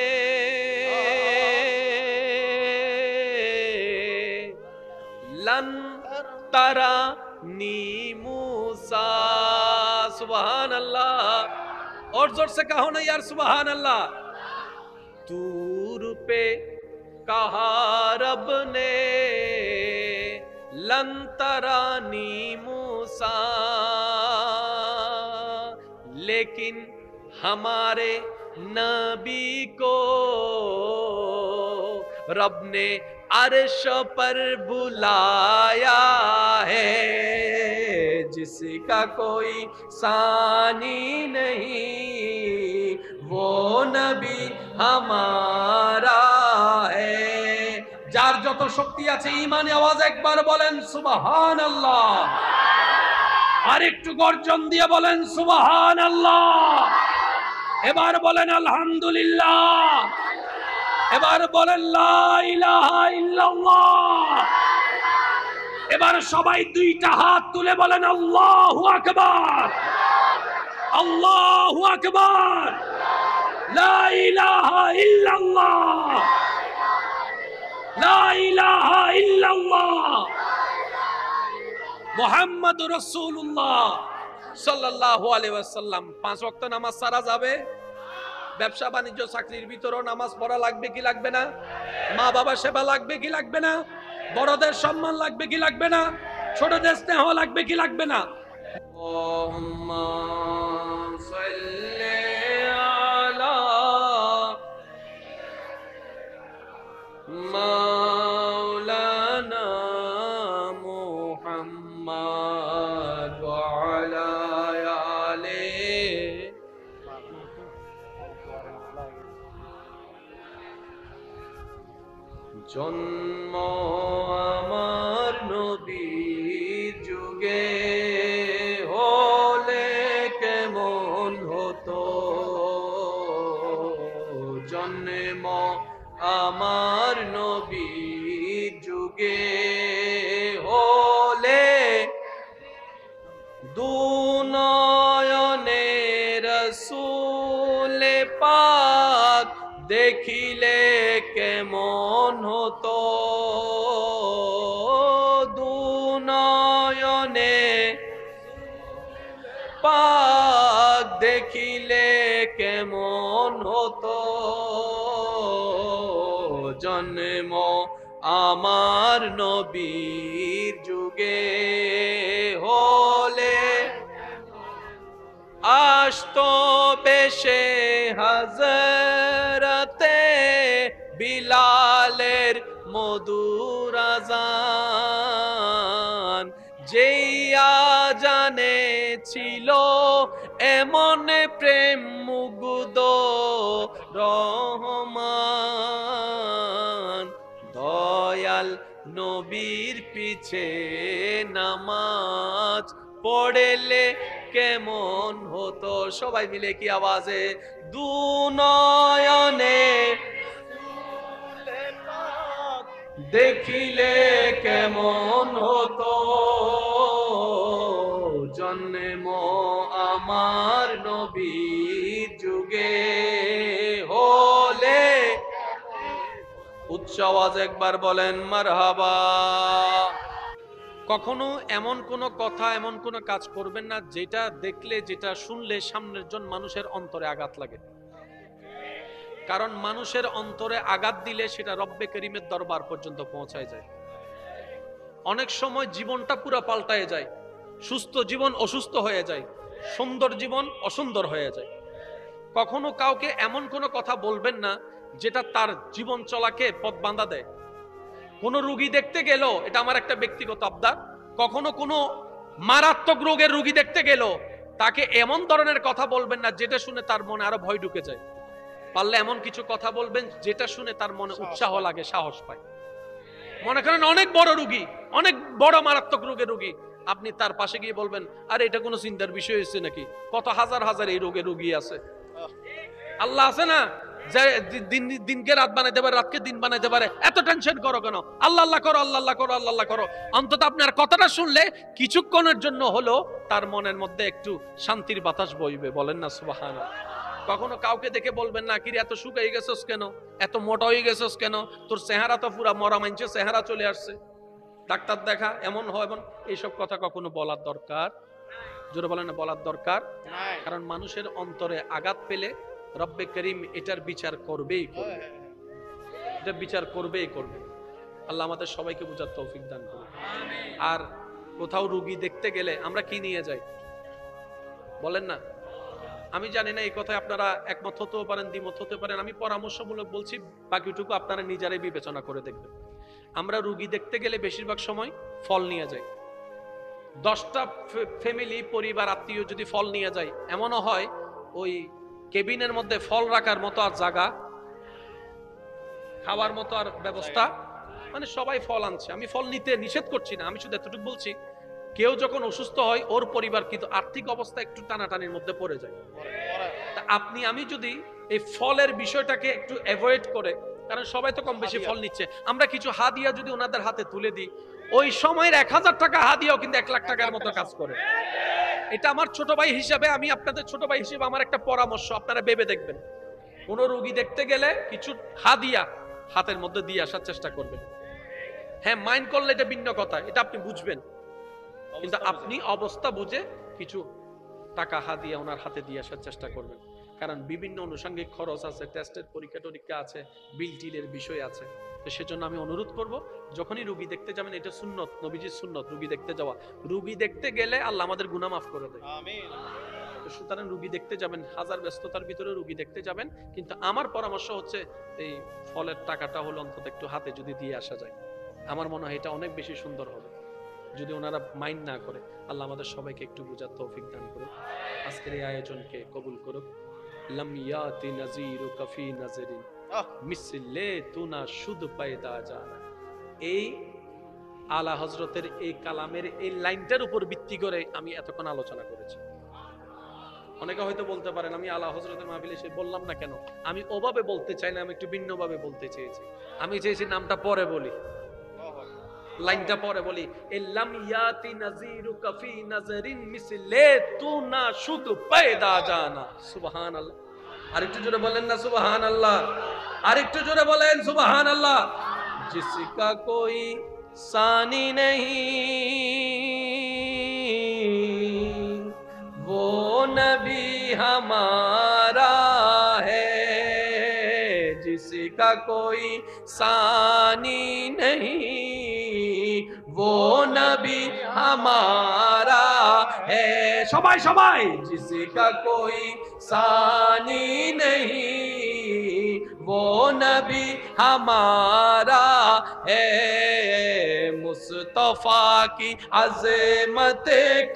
Speaker 1: लन तरा नी मूसा। सुबहान अल्लाह, और जोर से कहो ना यार सुबहान अल्लाह। तूर पे कहा रब ने लन तरा नी मूसा, लेकिन हमारे नबी को रब ने अर्श पर बुलाया है, जिसका कोई सानी नहीं, वो नबी हमारा है। যার যত শক্তি আছে ঈমানে আওয়াজ একবার বলেন সুবহানাল্লাহ, আর একটু গর্জন দিয়ে বলেন সুবহানাল্লাহ। এবার বলেন আলহামদুলিল্লাহ, এবার বলেন লা ইলাহা ইল্লাল্লাহ। এবার সবাই দুইটা হাত তুলে বলেন আল্লাহু আকবার, আল্লাহু আকবার, লা ইলাহা ইল্লাল্লাহ, লা ইলাহা ইল্লাল্লাহ, মুহাম্মাদুর রাসূলুল্লাহ সাল্লাল্লাহু আলাইহি ওয়াসাল্লাম। 5 ওয়াক্ত নামাজ সারা যাবে, ব্যবসা বাণিজ্য চাকরির ভিতরেও নামাজ পড়া লাগবে কি লাগবে না? মা বাবা সেবা লাগবে কি লাগবে না? বড়দের সম্মান লাগবে কি লাগবে না? ছোটদের স্নেহ লাগবে কি লাগবে না? আল্লাহুম্মা সাল্লি আলা মাওলানা মুহাম্মাদ ওয়া আলা আলিহি। জন্ম আমার নবীর যুগে হলে কেমন হতো, জন্ম আমার নবীর যুগে হলে দুনয়নে রাসূল পাক দেখিলে কেমন হতো, দুনয়নে পাক দেখিলে কেমন হতো, জন্ম আমার নবীর যুগে হলে আসতো বেশে হযরতে বিলালের মধুর আযান, যেই আযানে ছিল এমন প্রেম মুগ্ধ রহমান, দয়াল নবীর পিছে নামাজ পড়লে কেমন হতো। সবাই মিলে কি আওয়াজে? দুনয়নে দেখিলে কেমন হতো, জন্ম আমার নবীর যুগে হলে। উচ্চ আওয়াজ একবার বলেন মারহাবা। কখনো এমন কোন কথা, এমন কোন কাজ করবেন না যেটা দেখলে, যেটা শুনলে সামনের জন মানুষের অন্তরে আঘাত লাগে। কারণ মানুষের অন্তরে আঘাত দিলে সেটা রব্বে করিমের দরবার পর্যন্ত পৌঁছায় যায়। অনেক সময় জীবনটা পুরো পাল্টায় যায়। সুস্থ জীবন অসুস্থ হয়ে যায়, সুন্দর জীবন অসুন্দর হয়ে যায়। কখনো কাউকে এমন কোনো কথা বলবেন না যেটা তার জীবন চলাকে পথ বাঁধা দেয়। কোন রোগী দেখতে গেল, এটা আমার একটা ব্যক্তিগত আবদার, কখনো কোনো মারাত্মক রোগের রোগী দেখতে গেল তাকে এমন ধরনের কথা বলবেন না যেটা শুনে তার মনে আরো ভয় ঢুকে যায়। পারলে এমন কিছু কথা বলবেন যেটা শুনে তার মনে উৎসাহ লাগে, সাহস পায়। মনে করেন অনেক বড় রোগী, অনেক বড় মারাত্মক রোগের রোগী, আপনি তার পাশে গিয়ে বলবেন, আরে এটা কোনো চিন্তার বিষয় হয়েছে নাকি, কত হাজার হাজার এই রোগের রোগী আছে। আল্লাহ আছে না, যে দিনকে রাত বানাইতে পারে, রাতকে দিন বানাইতে পারে, এত টেনশন করো কেন? আল্লাহ আল্লাহ করো, আল্লাহ আল্লাহ করো, আল্লাহ আল্লাহ করো। অন্তত আপনার কথাটা শুনলে কিছুক্ষণের জন্য হলো তার মনের মধ্যে একটু শান্তির বাতাস বইবে। বলেন না সুবহানাল্লাহ। কখনো কাউকে দেখে বলবেন না, কিরে এত শুকাই গেছস কেন, এত মোটা হয়ে গেছস কেন, তোর চেহারা তো পুরা মরা মানছে চেহারা চলে আসছে, ডাক্তার দেখা, এমন হয় এমন। এইসব কথা কখনো বলার দরকার, জোরে বলেন না, বলার দরকার। কারণ মানুষের অন্তরে আঘাত পেলে রব্বে করিম এটার বিচার করবেই করবে, এটা বিচার করবেই করবে। আল্লাহ আমাদের সবাইকে বুঝার তৌফিক দান করুন। আর কোথাও রোগী দেখতে গেলে আমরা কি নিয়ে যাই বলেন না? আমি জানি না এই কথায় আপনারা একমত হতেও পারেন, দ্বিমত হতে পারেন। আমি পরামর্শমূলক বলছি, বাকিটুকু আপনারা নিজেরাই বিবেচনা করে দেখবেন। আমরা রোগী দেখতে গেলে বেশিরভাগ সময় ফল নিয়ে যাই। 10টা ফ্যামিলি, পরিবার, আত্মীয় যদি ফল নিয়ে যায়, এমনও হয় ওই কেবিনের মধ্যে ফল রাখার মতো আর জায়গা, খাওয়ার মতো আর ব্যবস্থা, মানে সবাই ফল আনছে। আমি ফল নিতে নিষেধ করছি না, আমি শুধু এতটুকু বলছি, কেউ যখন অসুস্থ হয় ওর পরিবার কিন্তু আর্থিক অবস্থা একটু টানাটানির মধ্যে পড়ে যায়। তা আপনি আমি যদি এই ফলের বিষয়টাকে একটু অ্যাভয়েড করে, কারণ সবাই তো কম বেশি ফল নিচ্ছে, আমরা কিছু হাদিয়া যদি ওনাদের হাতে তুলে দিই, ওই সময়ের 1000 টাকা হাদিয়াও কিন্তু 1 লাখ টাকার মতো কাজ করে। এটা আমার ছোট ভাই হিসাবে, আমি আপনাদের ছোট ভাই হিসেবে আমার একটা পরামর্শ, আপনারা ভেবে দেখবেন। কোন রোগী দেখতে গেলে কিছু হাদিয়া হাতের মধ্যে দিয়ে আসার চেষ্টা করবেন। হ্যাঁ, মাইন্ড করলে এটা ভিন্ন কথা, এটা আপনি বুঝবেন, কিন্তু আপনি অবস্থা বুঝে কিছু টাকা হাদিয়া ওনার হাতে দিয়ে আসার চেষ্টা করবেন। কারণ বিভিন্ন আনুষঙ্গিক খরচ আছে, টেস্টের পরীক্ষা টরীক্ষা আছে, বিল টিলের বিষয় আছে। তো সেজন্য আমি অনুরোধ করব, যখনই রোগী দেখতে যাবেন, এটা সুন্নত, নবীজির সুন্নত, রোগী দেখতে যাওয়া। রোগী দেখতে গেলে আল্লাহ আমাদের গুনাহ মাফ করে দেয়। আমিন। সুতরাং রোগী দেখতে যাবেন, হাজার ব্যস্ততার ভিতরে রোগী দেখতে যাবেন, কিন্তু আমার পরামর্শ হচ্ছে এই ফলের টাকাটা হলো অন্তত একটু হাতে যদি দিয়ে আসা যায়, আমার মনে হয় এটা অনেক বেশি সুন্দর হবে, যদি ওনারা মাইন্ড না করে। আল্লাহ আমাদের সবাইকে একটু বুঝার তৌফিক দান করুক, আজকের এই আয়োজনকে কবুল করুক। লাম ইয়াতি নাযীরু কাফি নাযরিন মিসলে তুনা শুদ পায়দা জানা। এই আলা হযরতের এই কালামের এই লাইনটার উপর ভিত্তি করে আমি এতক্ষণ আলোচনা করেছি। অনেকে হয়তো বলতে পারেন, আমি আলা হযরতের মাহফিলে এসে বললাম না কেন? আমি ওভাবে বলতে চাই না, আমি একটু ভিন্নভাবে বলতে চেয়েছি। আমি চেয়েছি নামটা পরে বলি, লাইনটা পরে বলি, লাম ইয়াতি নাযীরু কাফি নাযরিন মিসলে তুনা শুদ পায়দা জানা। সুবহানাল্লাহ। আরেকটু জোরে বলেন না সুবহানাল্লাহ, আরেকটু জোরে বলেন সুবহানাল্লাহ। जिसका कोई सानी नहीं वो नबी हमारा है, जिसका कोई सानी नहीं वो नबी हमारा है। सबाई सबाई। जिसका कोई सानी नहीं वो नबी हमारा है, मुस्तफा की अज़मत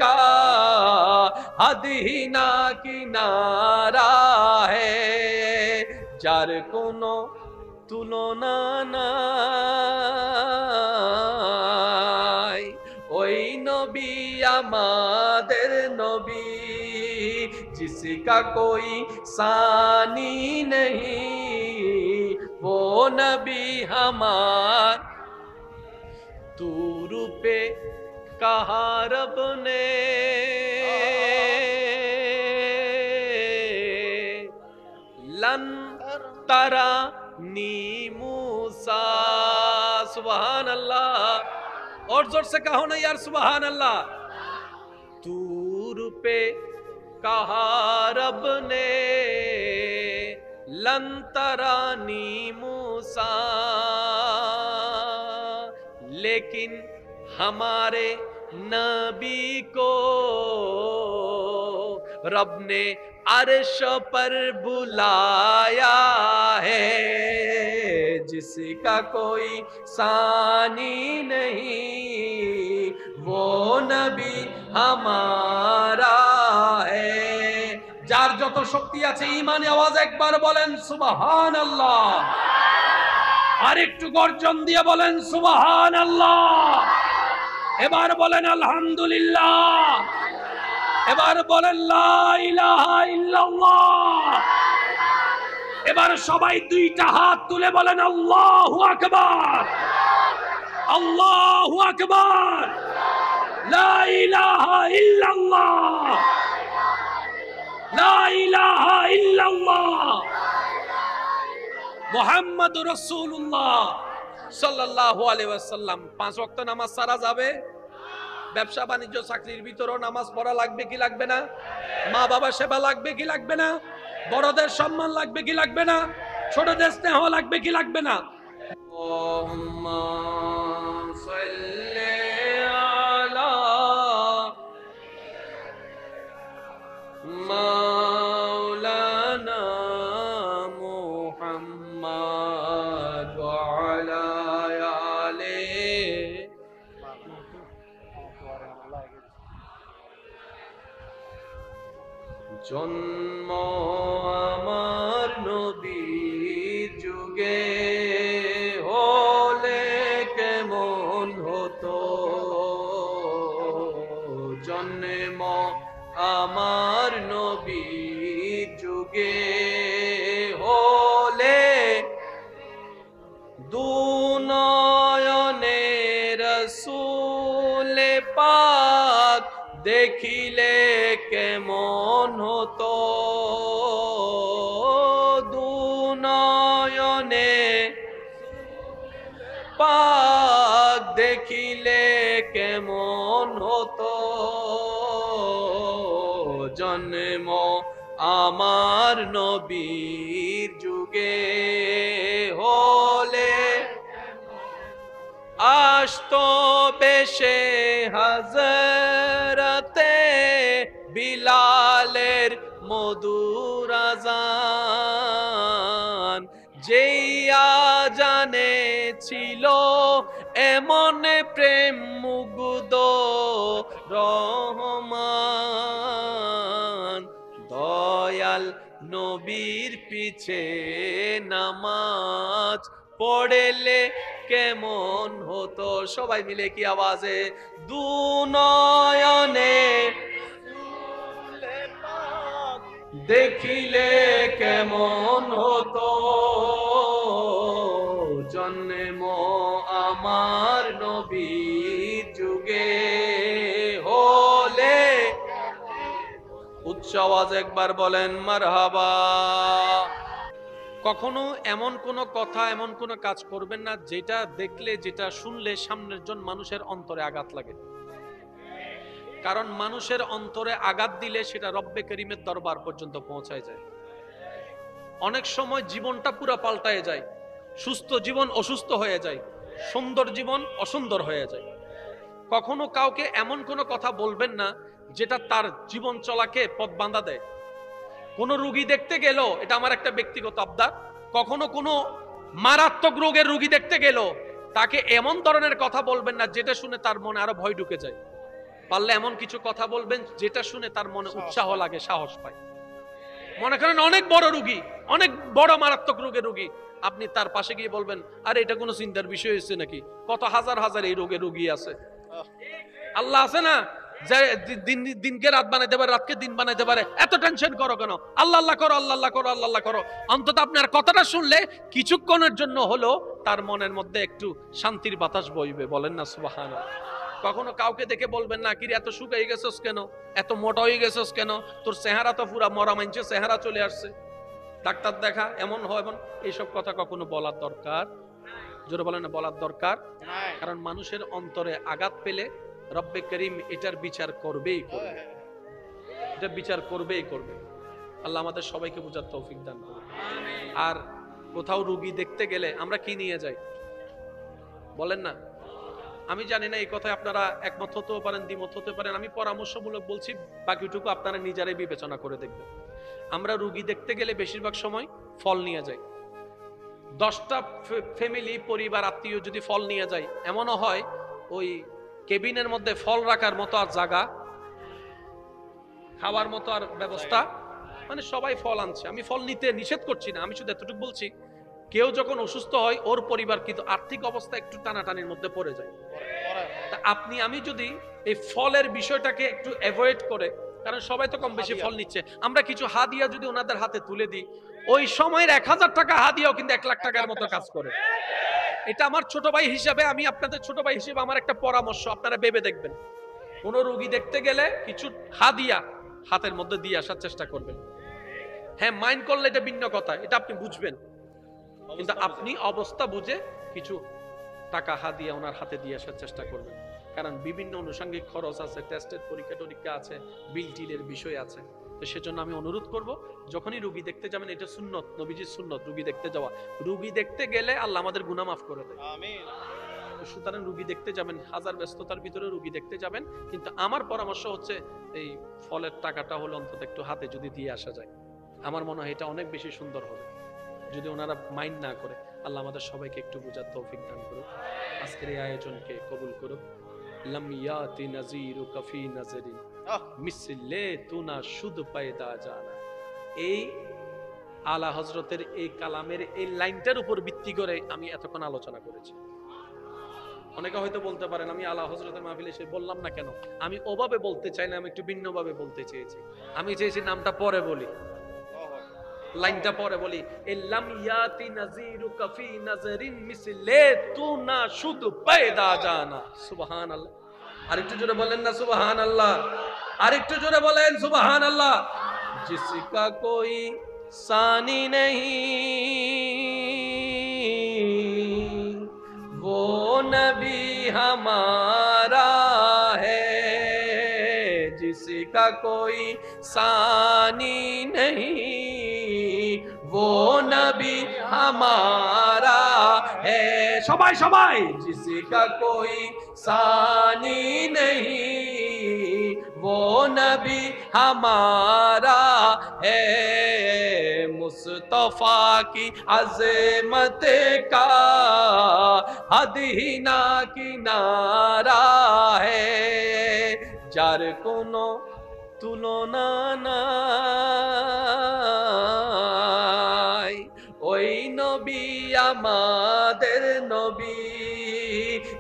Speaker 1: का हद ही ना किनारा है, जार कोनो तुलना নাই, ওই নবী আমাদের নবী, जिसका कोई सानी नहीं वो नबी हमार। तू रूपे कहा रब ने लन तरा नी मूसा। सुबहान अल्लाह, और जोर से कहो ना यार सुबहान अल्लाह। तूर पे कहा रब ने लन तरानी मूसा, लेकिन हमारे नबी को रब ने अर्श पर बुलाया है, जिसका कोई सानी नहीं, वो नबी हमारा है। যার যত শক্তি আছে ঈমানে আওয়াজ একবার বলেন সুবহানাল্লাহ। আর একটু গর্জন দিয়ে বলেন সুবহানাল্লাহ। এবার বলেন আলহামদুলিল্লাহ। এবার বলেন লা ইলাহা ইল্লাল্লাহ। এবার সবাই দুইটা হাত তুলে বলেন আল্লাহু আকবার, আল্লাহু আকবার, লা ইলাহা ইল্লাল্লাহ, লা ইলাহা ইল্লাল্লাহ, মুহাম্মাদুর রাসূলুল্লাহ সাল্লাল্লাহু আলাইহি ওয়াসাল্লাম। 5 ওয়াক্ত নামাজ সারা যাবে? ব্যবসা বাণিজ্য চাকরির ভিতরেও নামাজ পড়া লাগবে কি লাগবে না? মা বাবা সেবা লাগবে কি লাগবে না? বড়দের সম্মান লাগবে কি লাগবে না? ছোটদের স্নেহ লাগবে কি লাগবে না? আল্লাহুম্মা সাল্লি আলা মাওলানা মুহাম্মাদ ওয়া আলা আলিহি। জন্ম আমার নবীর যুগে হলে কেমন হতো, জন্ম আমার নবীর যুগে হলে দুনয়নে রাসূল পাক দেখিলে কেমন হতো, দুনয়নে পাক দেখিলে কেমন হতো, জন্ম আমার নবীর যুগে হলে আসতো বেশে হযরতে বিলালের মধুর আযান, যেই আযানে ছিল এমন প্রেম মুগ্ধ রহমান, দয়াল নবীর পিছে নামাজ পড়লে কেমন হতো। সবাই মিলে কি আওয়াজে? দুনয়নে দেখিলে কেমন হতো, জন্ম আমার নবীর যুগে হলে। উচ্চ আওয়াজ একবার বলেন মারহাবা। কখনো এমন কোন কথা, এমন কোন কাজ করবেন না যেটা দেখলে, যেটা শুনলে সামনের জন মানুষের অন্তরে আঘাত লাগে। কারণ মানুষের অন্তরে আঘাত দিলে সেটা রব্বে করিমের দরবার পর্যন্ত পৌঁছায় যায়। অনেক সময় জীবনটা পুরো পাল্টায় যায়, সুস্থ জীবন অসুস্থ হয়ে যায়, সুন্দর জীবন অসুন্দর হয়ে যায়। কখনো কাউকে এমন কোন কথা বলবেন না যেটা তার জীবন চলাকে পথ বাঁধা দেয়। কোন রোগী দেখতে গেল, এটা আমার একটা ব্যক্তিগত আবদার, কখনো কোনো মারাত্মক রোগের রোগী দেখতে গেল তাকে এমন ধরনের কথা বলবেন না যেটা শুনে তার মনে আরো ভয় ঢুকে যায়। পারলে এমন কিছু কথা বলবেন যেটা শুনে তার মনে উৎসাহ লাগে, সাহস পায়। মনে করেন অনেক বড় রোগী, অনেক বড় মারাত্মক রোগের রোগী, আপনি তার পাশে গিয়ে বলবেন, আরে এটা কোনো চিন্তার বিষয় হয়েছে নাকি? কত হাজার হাজার এই রোগের রোগী আছে। আল্লাহ আছে না, যে দিনকে রাত বানাইতে পারে, রাতকে দিন বানাইতে পারে, এত টেনশন করো কেন? আল্লাহ আল্লাহ করো, আল্লাহ আল্লাহ করো, আল্লাহ আল্লাহ করো। অন্তত আপনার কথাটা শুনলে কিছুক্ষণের জন্য হলো তার মনের মধ্যে একটু শান্তির বাতাস বইবে। বলেন না সুবহানাল্লাহ। কখনো কাউকে দেখে বলবেন না, কি এত শুকিয়ে গেছস কেন, এত মোটা হয়ে গেছস কেন, তোর চেহারা তো পুরা মরা মাইনছে চেহারা চলে আসছে, ডাক্তার দেখা, এমন হয় এমন। এইসব কথা কখনো বলার দরকার, জোরে বলেন না, বলার দরকার। কারণ মানুষের অন্তরে আঘাত পেলে রব্বে করিম এটার বিচার করবেই করবে, এটা বিচার করবেই করবে। আল্লাহ আমাদের সবাইকে বুঝার তৌফিক দান করুন। আর কোথাও রোগী দেখতে গেলে আমরা কি নিয়ে যাই বলেন না? আমি জানি না এই কথায় আপনারা একমত হতেও পারেন, দ্বিমত হতে পারেন, আমি পরামর্শমূলক বলছি, বাকিটুকু আপনারা নিজেরাই বিবেচনা করে দেখবেন। আমরা রুগী দেখতে গেলে বেশিরভাগ সময় ফল নিয়ে যাই। 10টা ফ্যামিলি, পরিবার, আত্মীয় যদি ফল নিয়ে যায়, এমনও হয় ওই কেবিনের মধ্যে ফল রাখার মতো আর জায়গা, খাওয়ার মতো আর ব্যবস্থা, মানে সবাই ফল আনছে। আমি ফল নিতে নিষেধ করছি না, আমি শুধু এতটুকু বলছি, কেউ যখন অসুস্থ হয় ওর পরিবার কিন্তু আর্থিক অবস্থা একটু টানাটানির মধ্যে পড়ে যায়। তা আপনি আমি যদি এই ফলের বিষয়টাকে একটু অ্যাভয়েড করে, কারণ সবাই তো কম বেশি ফল নিচ্ছে, আমরা কিছু হাদিয়া যদি ওনাদের হাতে তুলে দিই, ওই সময়ের 1000 টাকা হাদিয়াও কিন্তু 1 লাখ টাকার মতো কাজ করে। এটা আমার ছোট ভাই হিসাবে, আমি আপনাদের ছোট ভাই হিসেবে আমার একটা পরামর্শ, আপনারা ভেবে দেখবেন। কোন রোগী দেখতে গেলে কিছু হাদিয়া হাতের মধ্যে দিয়ে আসার চেষ্টা করবেন। হ্যাঁ, মাইন্ড করলে এটা ভিন্ন কথা, এটা আপনি বুঝবেন, কিন্তু আপনি অবস্থা বুঝে কিছু টাকা হাদিয়া ওনার হাতে দিয়ে আসার চেষ্টা করবেন। কারণ বিভিন্ন আনুষঙ্গিক খরচ আছে, টেস্টের পরীক্ষা টরীক্ষা আছে, বিল টিলের বিষয় আছে। তো সেজন্য আমি অনুরোধ করব, যখনই রুগী দেখতে যাবেন, এটা সুন্নত, নবীজির সুন্নত রুগী দেখতে যাওয়া। রুগী দেখতে গেলে আল্লাহ আমাদের গুনাহ মাফ করে দেয়। আমিন। সুতরাং রুগী দেখতে যাবেন, হাজার ব্যস্ততার ভিতরে রুগী দেখতে যাবেন, কিন্তু আমার পরামর্শ হচ্ছে এই ফলের টাকাটা হলো অন্তত একটু হাতে যদি দিয়ে আসা যায়, আমার মনে হয় এটা অনেক বেশি সুন্দর হবে, যদি ওনারা মাইন্ড না করে। আল্লাহ আমাদের সবাইকে একটু বোঝার তৌফিক দান করুক, আজকের এই আয়োজনকে কবুল করুক। লাম ইয়াতি নাযীরুকা ফি নাযরিন মিসলে তুনা শুদ পায়দা জানা। এই আলা হযরতের এই কালামের এই লাইনটার উপর ভিত্তি করে আমি এতক্ষণ আলোচনা করেছি। অনেকে হয়তো বলতে পারেন, আমি আলা হযরতের মাহফিলে এসে বললাম না কেন? আমি ওভাবে বলতে চাই না, আমি একটু ভিন্নভাবে বলতে চেয়েছি। আমি চেয়েছি নামটা পরে বলি, লাইনটা পরে বলি। লাম ইয়াতি নাযীরুকা ফি নাযরিন মিসলে তুনা শুদ পায়দা জানা। সুবহানাল্লাহ। আরেকটু জোরে বলেন না সুবহানাল্লাহ, আরেকটু জোরে বলেন সুবহানাল্লাহ। जिसका कोई सानी नहीं वो नबी हमारा है, जिसका कोई सानी नहीं वो नबी हमारा है। সবাই সবাই, जिसका कोई सानी नहीं वो नबी हमारा है, मुस्तफा की अज़मत का हद ही ना किनारा है, जार कोनो তুলনা নাই, ওই নবী আমাদের নবী,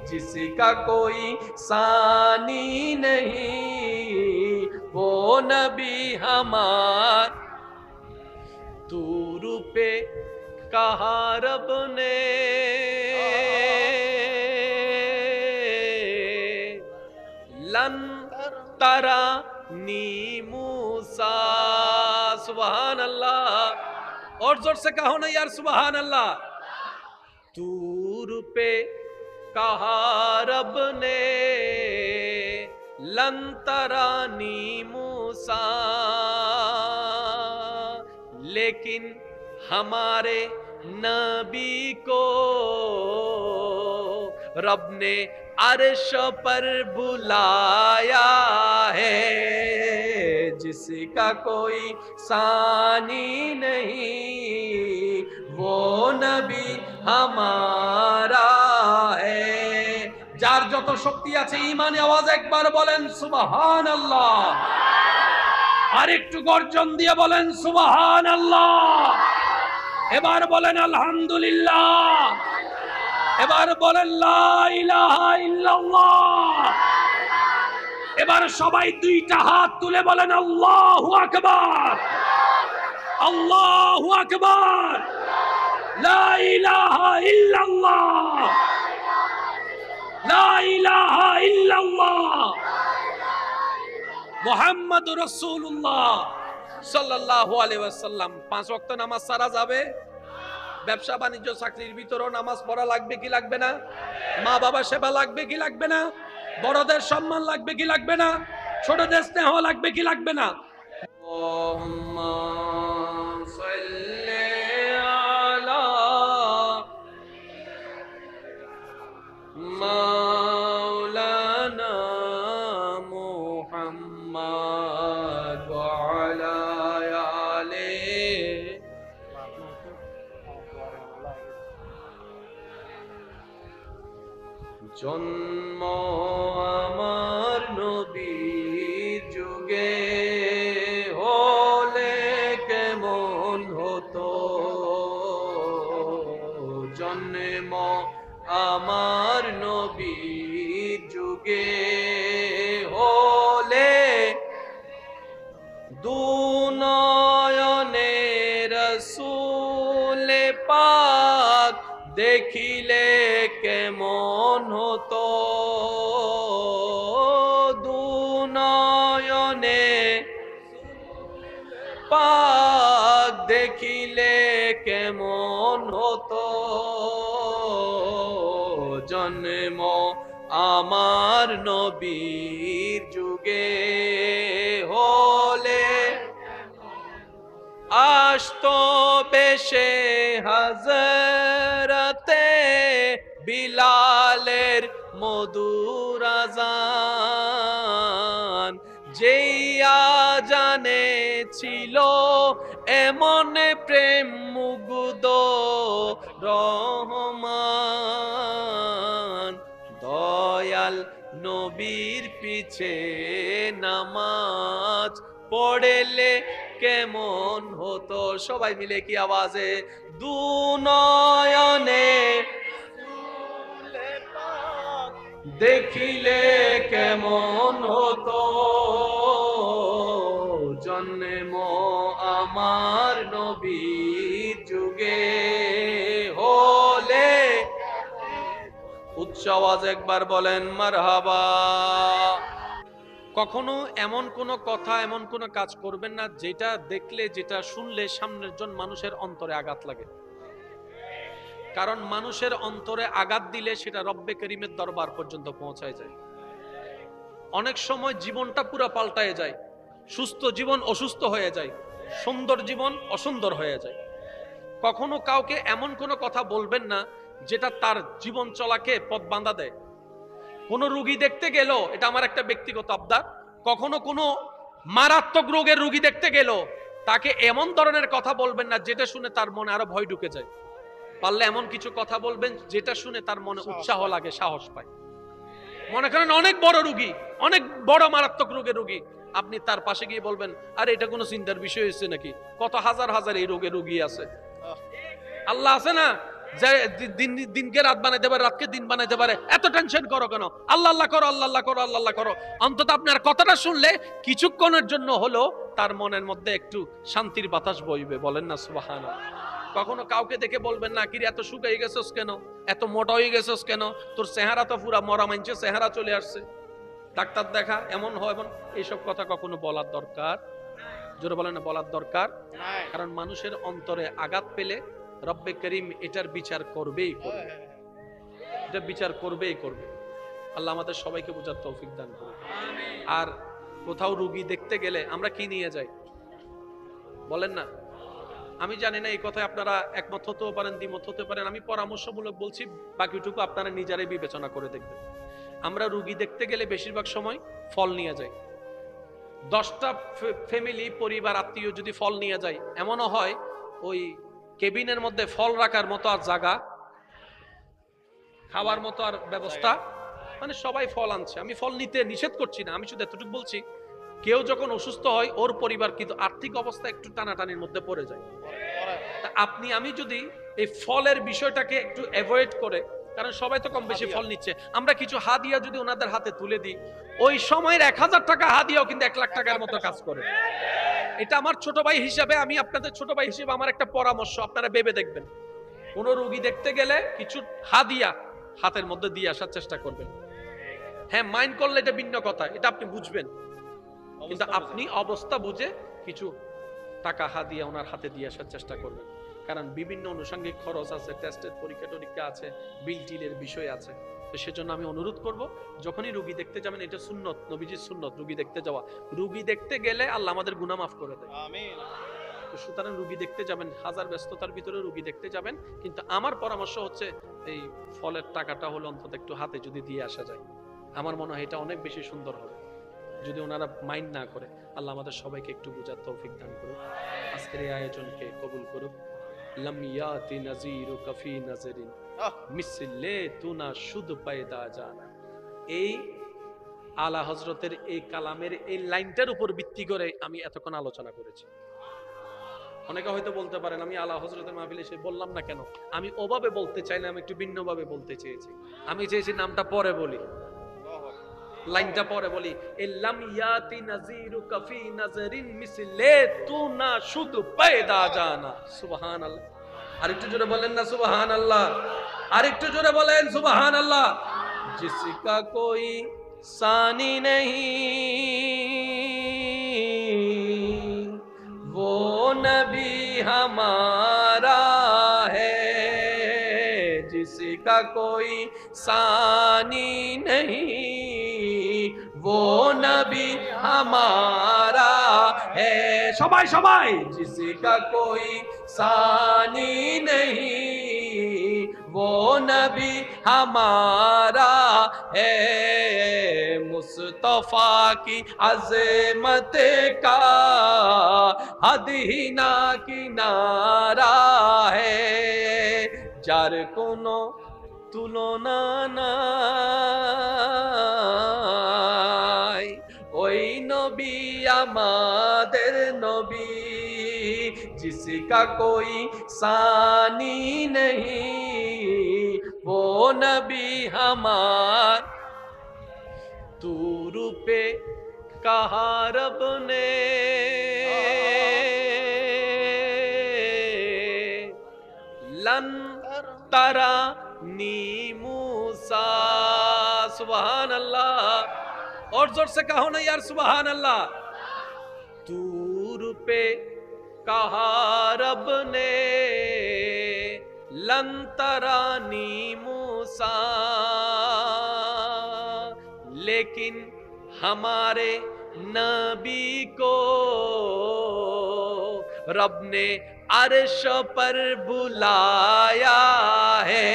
Speaker 1: जिसका कोई सानी नहीं वो नबी हमार। तू रूपे कहा रब ने लन तरा नी मूसा। सुबहान अल्लाह, और जोर से कहो ना यार सुबहान अल्लाह। तूर पे कहा रब ने लन तरानी मूसा, लेकिन हमारे नबी को रब ने अर्श पर बुलाया है, जिसका कोई सानी नहीं वो नबी हमारा है। যার যত শক্তি আছে ঈমানে আওয়াজ একবার বলেন সুবহানাল্লাহ, আর একটু গর্জন দিয়ে বলেন সুবহানাল্লাহ। এবার বলেন আলহামদুলিল্লাহ, এবার বলেন লা ইলাহা ইল্লাল্লাহ। এবার সবাই দুইটা হাত তুলে বলেন আল্লাহু আকবার, আল্লাহু আকবার, লা ইলাহা ইল্লাল্লাহ, লা ইলাহা ইল্লাল্লাহ, মুহাম্মাদুর রাসূলুল্লাহ সাল্লাল্লাহু আলাইহি ওয়াসাল্লাম। 5 ওয়াক্ত নামাজ সারা যাবে, ব্যবসা বাণিজ্য চাকরির ভিতরেও নামাজ পড়া লাগবে কি লাগবে না? মা বাবা সেবা লাগবে কি লাগবে না? বড়দের সম্মান লাগবে কি লাগবে না? ছোটদের স্নেহ লাগবে কি লাগবে না? আল্লাহুম্মা সাল্লি আলা জন্ম আমার নবীর যুগে হলে কেমন হতো, জন্ম আমার নবীর যুগে হলে দুনয়নে রাসূল পাক দেখিলে কেমন হতো, দুনয়নে পাক দেখিলে কেমন হতো, জন্ম আমার নবীর যুগে হলে আসতো বেশে হযরতে বিলালের মধুর আযান, যেই আযানে ছিল এমন প্রেম মুগ্ধ রহমান, দয়াল নবীর পিছে নামাজ পড়লে কেমন হতো। সবাই মিলে কি আওয়াজে, দুনয়নে দেখিলে কেমন হতো, জন্ম আমার নবীর যুগে হলে। উচ্চ আওয়াজ একবার বলেন মারহাবা। কখনো এমন কোন কথা, এমন কোন কাজ করবেন না যেটা দেখলে, যেটা শুনলে সামনের জন মানুষের অন্তরে আঘাত লাগে। কারণ মানুষের অন্তরে আঘাত দিলে সেটা রব্বে করিমের দরবার পর্যন্ত পৌঁছায় যায়। অনেক সময় জীবনটা পুরো পাল্টায় যায়, সুস্থ জীবন অসুস্থ হয়ে যায়, সুন্দর জীবন অসুন্দর হয়ে যায়। কখনো কাউকে এমন কোন কথা বলবেন না যেটা তার জীবন চলাকে পথ বাঁধা দেয়। কোন রোগী দেখতে গেল, এটা আমার একটা ব্যক্তিগত আবদার, কখনো কোনো মারাত্মক রোগের রোগী দেখতে গেল তাকে এমন ধরনের কথা বলবেন না যেটা শুনে তার মনে আরো ভয় ঢুকে যায়। পারলে এমন কিছু কথা বলবেন যেটা শুনে তার মনে উৎসাহ লাগে, সাহস পায়। মনে করেন অনেক বড় রোগী, অনেক বড় মারাত্মক রোগের রোগী, আপনি তার পাশে গিয়ে বলবেন, আরে এটা কোনো চিন্তার বিষয় হয়েছে নাকি, কত হাজার হাজার এই রোগের রোগী আছে। আল্লাহ আছে না, যে দিনকে রাত বানাইতে পারে, রাতকে দিন বানাইতে পারে, এত টেনশন করো কেন? আল্লাহ আল্লাহ করো, আল্লাহ আল্লাহ করো, আল্লাহ আল্লাহ করো। অন্তত আপনার কথাটা শুনলে কিছুক্ষণের জন্য হলো তার মনের মধ্যে একটু শান্তির বাতাস বইবে। বলেন না সুবহানাল্লাহ। কখনো কাউকে দেখে বলবেন না, কি এত শুকিয়ে গেছস কেন, এত মোটা হয়ে গেছস কেন, তোর চেহারা তো পুরা মরা মানছে চেহারা চলে আসছে, ডাক্তার দেখা, এমন হয় এমন। এইসব কথা কখনো বলার দরকার, জোরে বলেন না, বলার দরকার। কারণ মানুষের অন্তরে আঘাত পেলে রব্বে করিম এটার বিচার করবেই করবে, এটা বিচার করবেই করবে। আল্লাহ আমাদের সবাইকে বোঝার তৌফিক দান করুন। আর কোথাও রোগী দেখতে গেলে আমরা কি নিয়ে যাই বলেন না? আমি জানি না এই কথায় আপনারা একমত হতেও পারেন, দ্বিমত হতে পারেন। আমি পরামর্শমূলক বলছি, বাকিটুকু আপনারা নিজেরাই বিবেচনা করে দেখবেন। আমরা রোগী দেখতে গেলে বেশিরভাগ সময় ফল নিয়ে যাই। 10টা ফ্যামিলি, পরিবার, আত্মীয় যদি ফল নিয়ে যায়, এমনও হয় ওই কেবিনের মধ্যে ফল রাখার মতো আর জায়গা, খাওয়ার মতো আর ব্যবস্থা, মানে সবাই ফল আনছে। আমি ফল নিতে নিষেধ করছি না, আমি শুধু এতটুকু বলছি, কেউ যখন অসুস্থ হয় ওর পরিবার কিন্তু আর্থিক অবস্থা একটু টানাটানির মধ্যে পড়ে যায়। তা আপনি আমি যদি এই ফলের বিষয়টাকে একটু অ্যাভয়েড করে, কারণ সবাই তো কম বেশি ফল নিচ্ছে, আমরা কিছু হাদিয়া যদি ওনাদের হাতে তুলে দিই, ওই সময়ের 1000 টাকা হাদিয়াও কিন্তু 1 লাখ টাকার মতো কাজ করে। এটা আমার ছোট ভাই হিসাবে, আমি আপনাদের ছোট ভাই হিসেবে আমার একটা পরামর্শ, আপনারা ভেবে দেখবেন। কোন রোগী দেখতে গেলে কিছু হাদিয়া হাতের মধ্যে দিয়ে আসার চেষ্টা করবেন। হ্যাঁ, মাইন্ড করলে এটা ভিন্ন কথা, এটা আপনি বুঝবেন, কিন্তু আপনি অবস্থা বুঝে কিছু টাকা হাদিয়া ওনার হাতে দিয়ে আসার চেষ্টা করবেন। কারণ বিভিন্ন আনুষঙ্গিক খরচ আছে, টেস্টের পরীক্ষা টরীক্ষা আছে, বিল টিলের বিষয় আছে। তো সেজন্য আমি অনুরোধ করব, যখনই রোগী দেখতে যাবেন, এটা সুন্নত, নবীজির সুন্নত রোগী দেখতে যাওয়া। রোগী দেখতে গেলে আল্লাহ আমাদের গুনাহ মাফ করে দেয়। আমিন। তো সুতরাং রোগী দেখতে যাবেন, হাজার ব্যস্ততার ভিতরে রোগী দেখতে যাবেন, কিন্তু আমার পরামর্শ হচ্ছে এই ফলের টাকাটা হলো অন্তত একটু হাতে যদি দিয়ে আসা যায়, আমার মনে হয় এটা অনেক বেশি সুন্দর হবে, যদি ওনারা মাইন্ড না করে। আল্লাহ আমাদের সবাইকে একটু বুঝার তৌফিক দান করুক, আজকের এই আয়োজনকে কবুল করুক। লাম ইয়াতি নাযীরুকা ফি নাযরিন মিসলে তুনা শুধু পায়দা জানা। এই আলা হযরতের এই কালামের এই লাইনটার উপর ভিত্তি করে আমি এতক্ষণ আলোচনা করেছি। অনেকে হয়তো বলতে পারেন আমি আলা হযরতের মাহফিলে এসে বললাম না কেন? আমি ওভাবে বলতে চাই না, আমি একটু ভিন্নভাবে বলতে চেয়েছি। আমি চেয়েছি নামটা পরে বলি, লাইনটা পরে বলি। লাম ইয়াতি নাযিরু কাফি নাজরিন মিসলে তুনা শুধু পায়দা জানা। সুবহানাল্লাহ। আরেকটু জোরে বলেন না সুবহানাল্লাহ, আরেকটু জোরে বলেন সুবহানাল্লাহ। जिसका कोई सानी नहीं वो नबी हमारा है, जिसका कोई सानी नहीं वो नबी हमारा है। सबाई सबाई। जिसका कोई सानी नहीं वो नबी हमारा है, मुस्तफा की अज़मत का हद ही ना किनारा है, जार कोनो तुलना নাই, ওই নবী আমাদের নবী, जिसका कोई सानी नहीं वो नबी हमार। तू रूपे कहा रब ने लन तरा नी मूसा। सुबहान अल्लाह। और जोर से कहो ना यार सुबहान अल्लाह। तू रूपे कहा रब ने लन तरानी मूसा, लेकिन हमारे नबी को रब ने अर्श पर बुलाया है,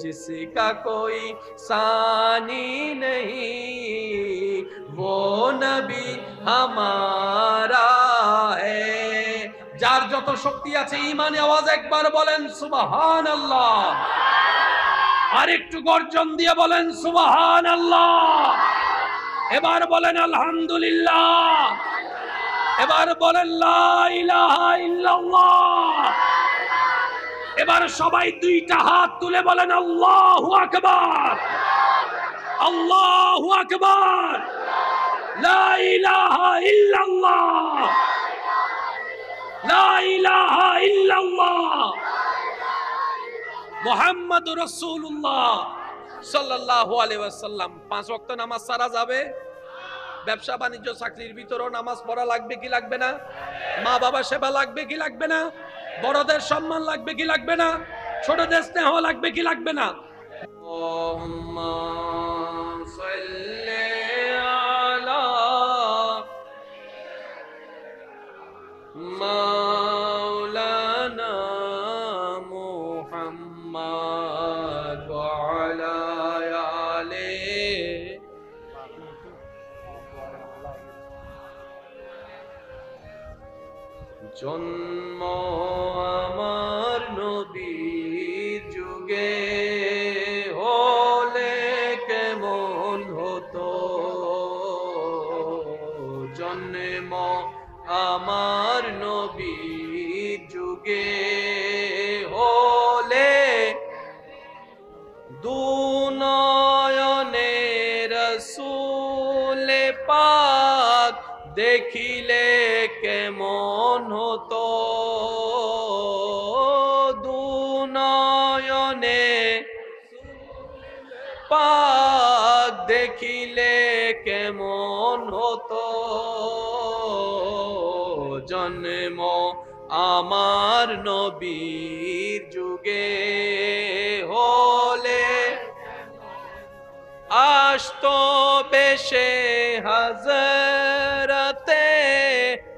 Speaker 1: जिसका कोई सानी नहीं वो नबी हमारा है। যার যত শক্তি আছে ঈমানে আওয়াজ একবার বলেন সুবহানাল্লাহ, আর একটু গর্জন দিয়ে বলেন সুবহানাল্লাহ। এবার বলেন আলহামদুলিল্লাহ, এবার বলেন লা ইলাহা ইল্লাল্লাহ। এবার সবাই দুইটা হাত তুলে বলেন আল্লাহু আকবার, আল্লাহু আকবার, লা ইলাহা ইল্লাল্লাহ, লা ইলাহা ইল্লাল্লাহ, মুহাম্মাদুর রাসূলুল্লাহ সাল্লাল্লাহু আলাইহি ওয়াসাল্লাম। 5 ওয়াক্ত নামাজ সারা যাবে? ব্যবসা বাণিজ্য চাকরির ভিতরেও নামাজ পড়া লাগবে কি লাগবে না? মা বাবা সেবা লাগবে কি লাগবে না? বড়দের সম্মান লাগবে কি লাগবে না? ছোটদের স্নেহ লাগবে কি লাগবে না? আল্লাহুম্মা সাল্লি আলা মাওলানা মুহাম্মাদ ওয়া আলা আলিহি। জন্ম আমার নবীর যুগে হলে কেমন হতো, জন্ম আমার নবীর যুগে হলে দুনয়নে রাসূল পাক দেখিলে কেমন হতো, দুনয়নে পাক দেখিলে কেমন হতো, জন্ম আমার নবীর যুগে হলে আসতো বেশে হযরতে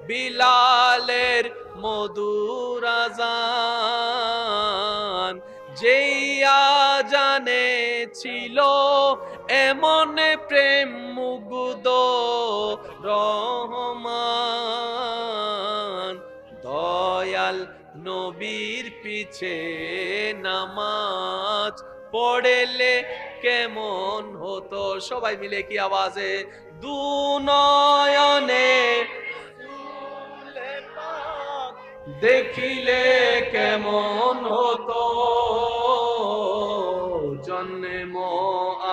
Speaker 1: বিলালের মধুর আযান, যেই আযানে ছিল এমন প্রেম মুগ্ধ রহমান, দয়াল নবী নবীর পিছে নামাজ পড়লে কেমন হতো, সবাই মিলে কি আওয়াজে, দু নয়নে দেখিলে কেমন হতো, জন্ম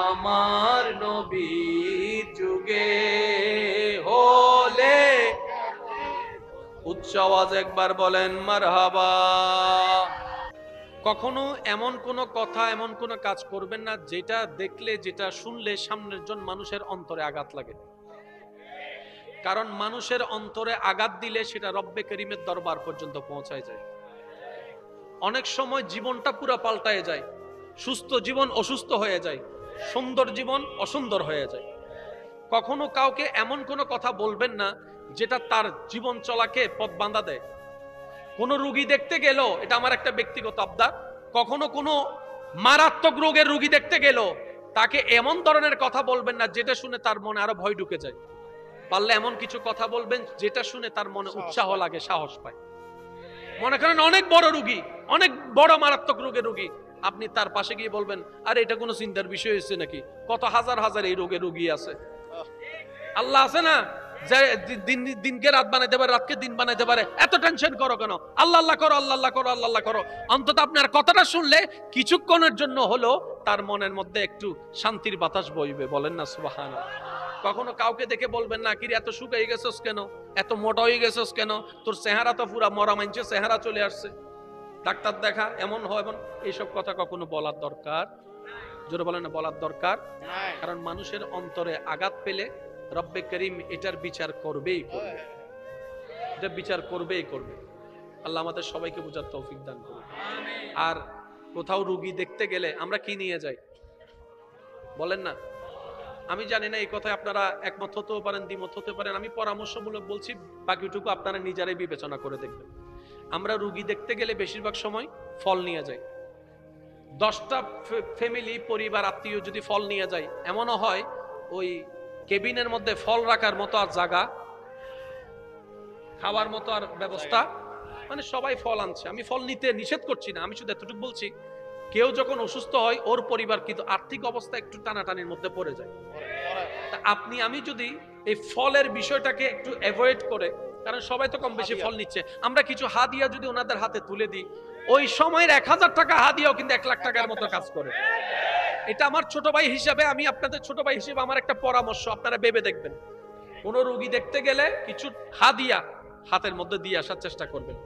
Speaker 1: আমার নবীর যুগে হলে। উচ্চ আওয়াজ একবার বলেন মারহাবা। কখনো এমন কোনো কথা, এমন কোনো কাজ করবেন না যেটা দেখলে, যেটা শুনলে সামনের জন মানুষের অন্তরে আঘাত লাগে। কারণ মানুষের অন্তরে আঘাত দিলে সেটা রব্বে করিমের দরবার পর্যন্ত পৌঁছায় যায়। অনেক সময় জীবনটা পুরো পাল্টায় যায়, সুস্থ জীবন অসুস্থ হয়ে যায়, সুন্দর জীবন অসুন্দর হয়ে যায়। কখনো কাউকে এমন কোনো কথা বলবেন না যেটা তার জীবন চলাকে পথ বাঁধা দেয়। কোনো রোগী দেখতে গেল, এটা আমার একটা ব্যক্তিগত আবদার, কখনো কোনো মারাত্মক রোগের রোগী দেখতে গেল তাকে এমন ধরনের কথা বলবেন না যেটা শুনে তার মনে আরো ভয় ঢুকে যায়। পারলে এমন কিছু কথা বলবেন যেটা শুনে তার মনে উৎসাহ লাগে, সাহস পায়। মনে করেন অনেক বড় রোগী, অনেক বড় মারাত্মক রোগের রোগী, আপনি তার পাশে গিয়ে বলবেন, আরে এটা কোনো চিন্তার বিষয় হয়েছে নাকি, কত হাজার হাজার এই রোগের রোগী আছে। আল্লাহ আছে না, যে দিনকে রাত বানাইতে পারে, রাতকে দিন বানাইতে পারে, এত টেনশন করো কেন? আল্লাহ আল্লাহ করো, আল্লাহ আল্লাহ করো, আল্লাহ আল্লাহ করো। অন্তত আপনার কথাটা শুনলে কিছুক্ষণের জন্য হলো তার মনের মধ্যে একটু শান্তির বাতাস বইবে। বলেন না সুবহানাল্লাহ। কখনো কাউকে দেখে বলবেন না, কিরে এত শুকিয়ে গেছস কেন, এত মোটা হয়ে গেছস কেন, তোর চেহারা তো পুরা মরা মাইনছে চেহারা চলে আসছে, ডাক্তার দেখা, এমন হয় এমন। এইসব কথা কখনো বলার দরকার, জোরে বলেন না, বলার দরকার। কারণ মানুষের অন্তরে আঘাত পেলে রব্বে করিম এটার বিচার করবেই করবে, এটা বিচার করবেই করবে। আল্লাহ আমাদের সবাইকে বোঝার তৌফিক দান করুন। আর কোথাও রোগী দেখতে গেলে আমরা কি নিয়ে যাই বলেন না? আমি জানি না এই কথায় আপনারা একমত হতেও পারেন, দ্বিমত হতে পারেন। আমি পরামর্শমূলক বলছি, বাকিটুকু আপনারা নিজেরাই বিবেচনা করে দেখবেন। আমরা রোগী দেখতে গেলে বেশিরভাগ সময় ফল নিয়ে যাই। 10টা ফ্যামিলি, পরিবার, আত্মীয় যদি ফল নিয়ে যায়, এমনও হয় ওই কেবিনের মধ্যে ফল রাখার মতো আর জায়গা, খাওয়ার মতো আর ব্যবস্থা, মানে সবাই ফল আনছে। আমি ফল নিতে নিষেধ করছি না, আমি শুধু এতটুকু বলছি, কেউ যখন অসুস্থ হয় ওর পরিবার কিন্তু আর্থিক অবস্থা একটু টানাটানির মধ্যে পড়ে যায়। তা আপনি আমি যদি এই ফলের বিষয়টাকে একটু অ্যাভয়েড করে, কারণ সবাই তো কম বেশি ফল নিচ্ছে, আমরা কিছু হাদিয়া যদি ওনাদের হাতে তুলে দিই, ওই সময়ের 1000 টাকা হাদিয়াও কিন্তু 1 লাখ টাকার মতো কাজ করে। এটা আমার ছোট ভাই হিসাবে, আমি আপনাদের ছোট ভাই হিসেবে আমার একটা পরামর্শ, আপনারা ভেবে দেখবেন। কোন রোগী দেখতে গেলে কিছু হাদিয়া হাতের মধ্যে দিয়ে আসার চেষ্টা করবেন।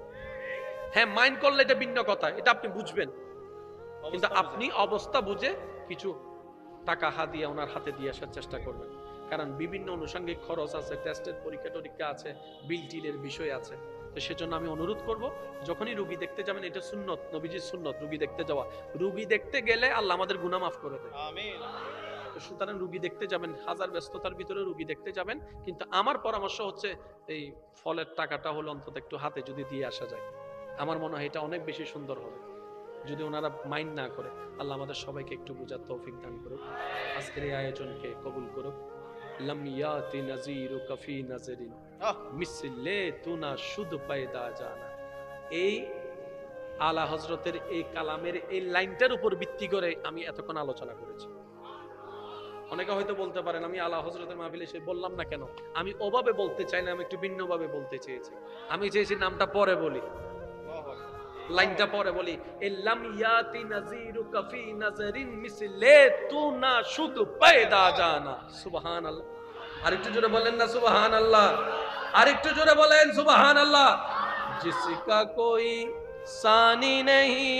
Speaker 1: হ্যাঁ, মাইন্ড করলে এটা ভিন্ন কথা, এটা আপনি বুঝবেন, কিন্তু আপনি অবস্থা বুঝে কিছু টাকা হাদিয়া ওনার হাতে দিয়ে আসার চেষ্টা করবেন। কারণ বিভিন্ন আনুষঙ্গিক খরচ আছে, টেস্টের পরীক্ষা টরীক্ষা আছে, বিল টিলের বিষয় আছে। তো সেজন্য আমি অনুরোধ করব, যখনই রোগী দেখতে যাবেন, এটা সুন্নত, নবীজির সুন্নত রোগী দেখতে যাওয়া। রোগী দেখতে গেলে আল্লাহ আমাদের গুনাহ মাফ করে দেয়। আমিন। সুতরাং রোগী দেখতে যাবেন, হাজার ব্যস্ততার ভিতরে রোগী দেখতে যাবেন, কিন্তু আমার পরামর্শ হচ্ছে এই ফলের টাকাটা হলো অন্তত একটু হাতে যদি দিয়ে আসা যায়, আমার মনে হয় এটা অনেক বেশি সুন্দর হবে, যদি ওনারা মাইন্ড না করে। আল্লাহ আমাদের সবাইকে একটু বোঝার তৌফিক দান করুক, আজকের এই আয়োজনকে কবুল করুক। লাম ইয়াতি নাযীরুকা ফি নাযরিন মিসলে তুনা শুদ পায়দা জানা। এই আলা হযরতের এই কালামের এই লাইনটার উপর ভিত্তি করে আমি এতক্ষণ আলোচনা করেছি। অনেকে হয়তো বলতে পারেন, আমি আলা হযরতের মাহফিলে এসে বললাম না কেন? আমি ওভাবে বলতে চাই না, আমি একটু ভিন্নভাবে বলতে চেয়েছি। আমি চেয়েছি নামটা পরে বলি, লাইনটা পরে বলি, লাম ইয়াতি নাযীরুকা ফি নাযরিন মিসলে তুনা শুদ পায়দা জানা। সুবহানাল্লাহ। আরেকটু জোরে বলেন না সুবহানাল্লাহ, আরেকটু জোরে বলেন সুবহানাল্লাহ। जिसका कोई सानी नहीं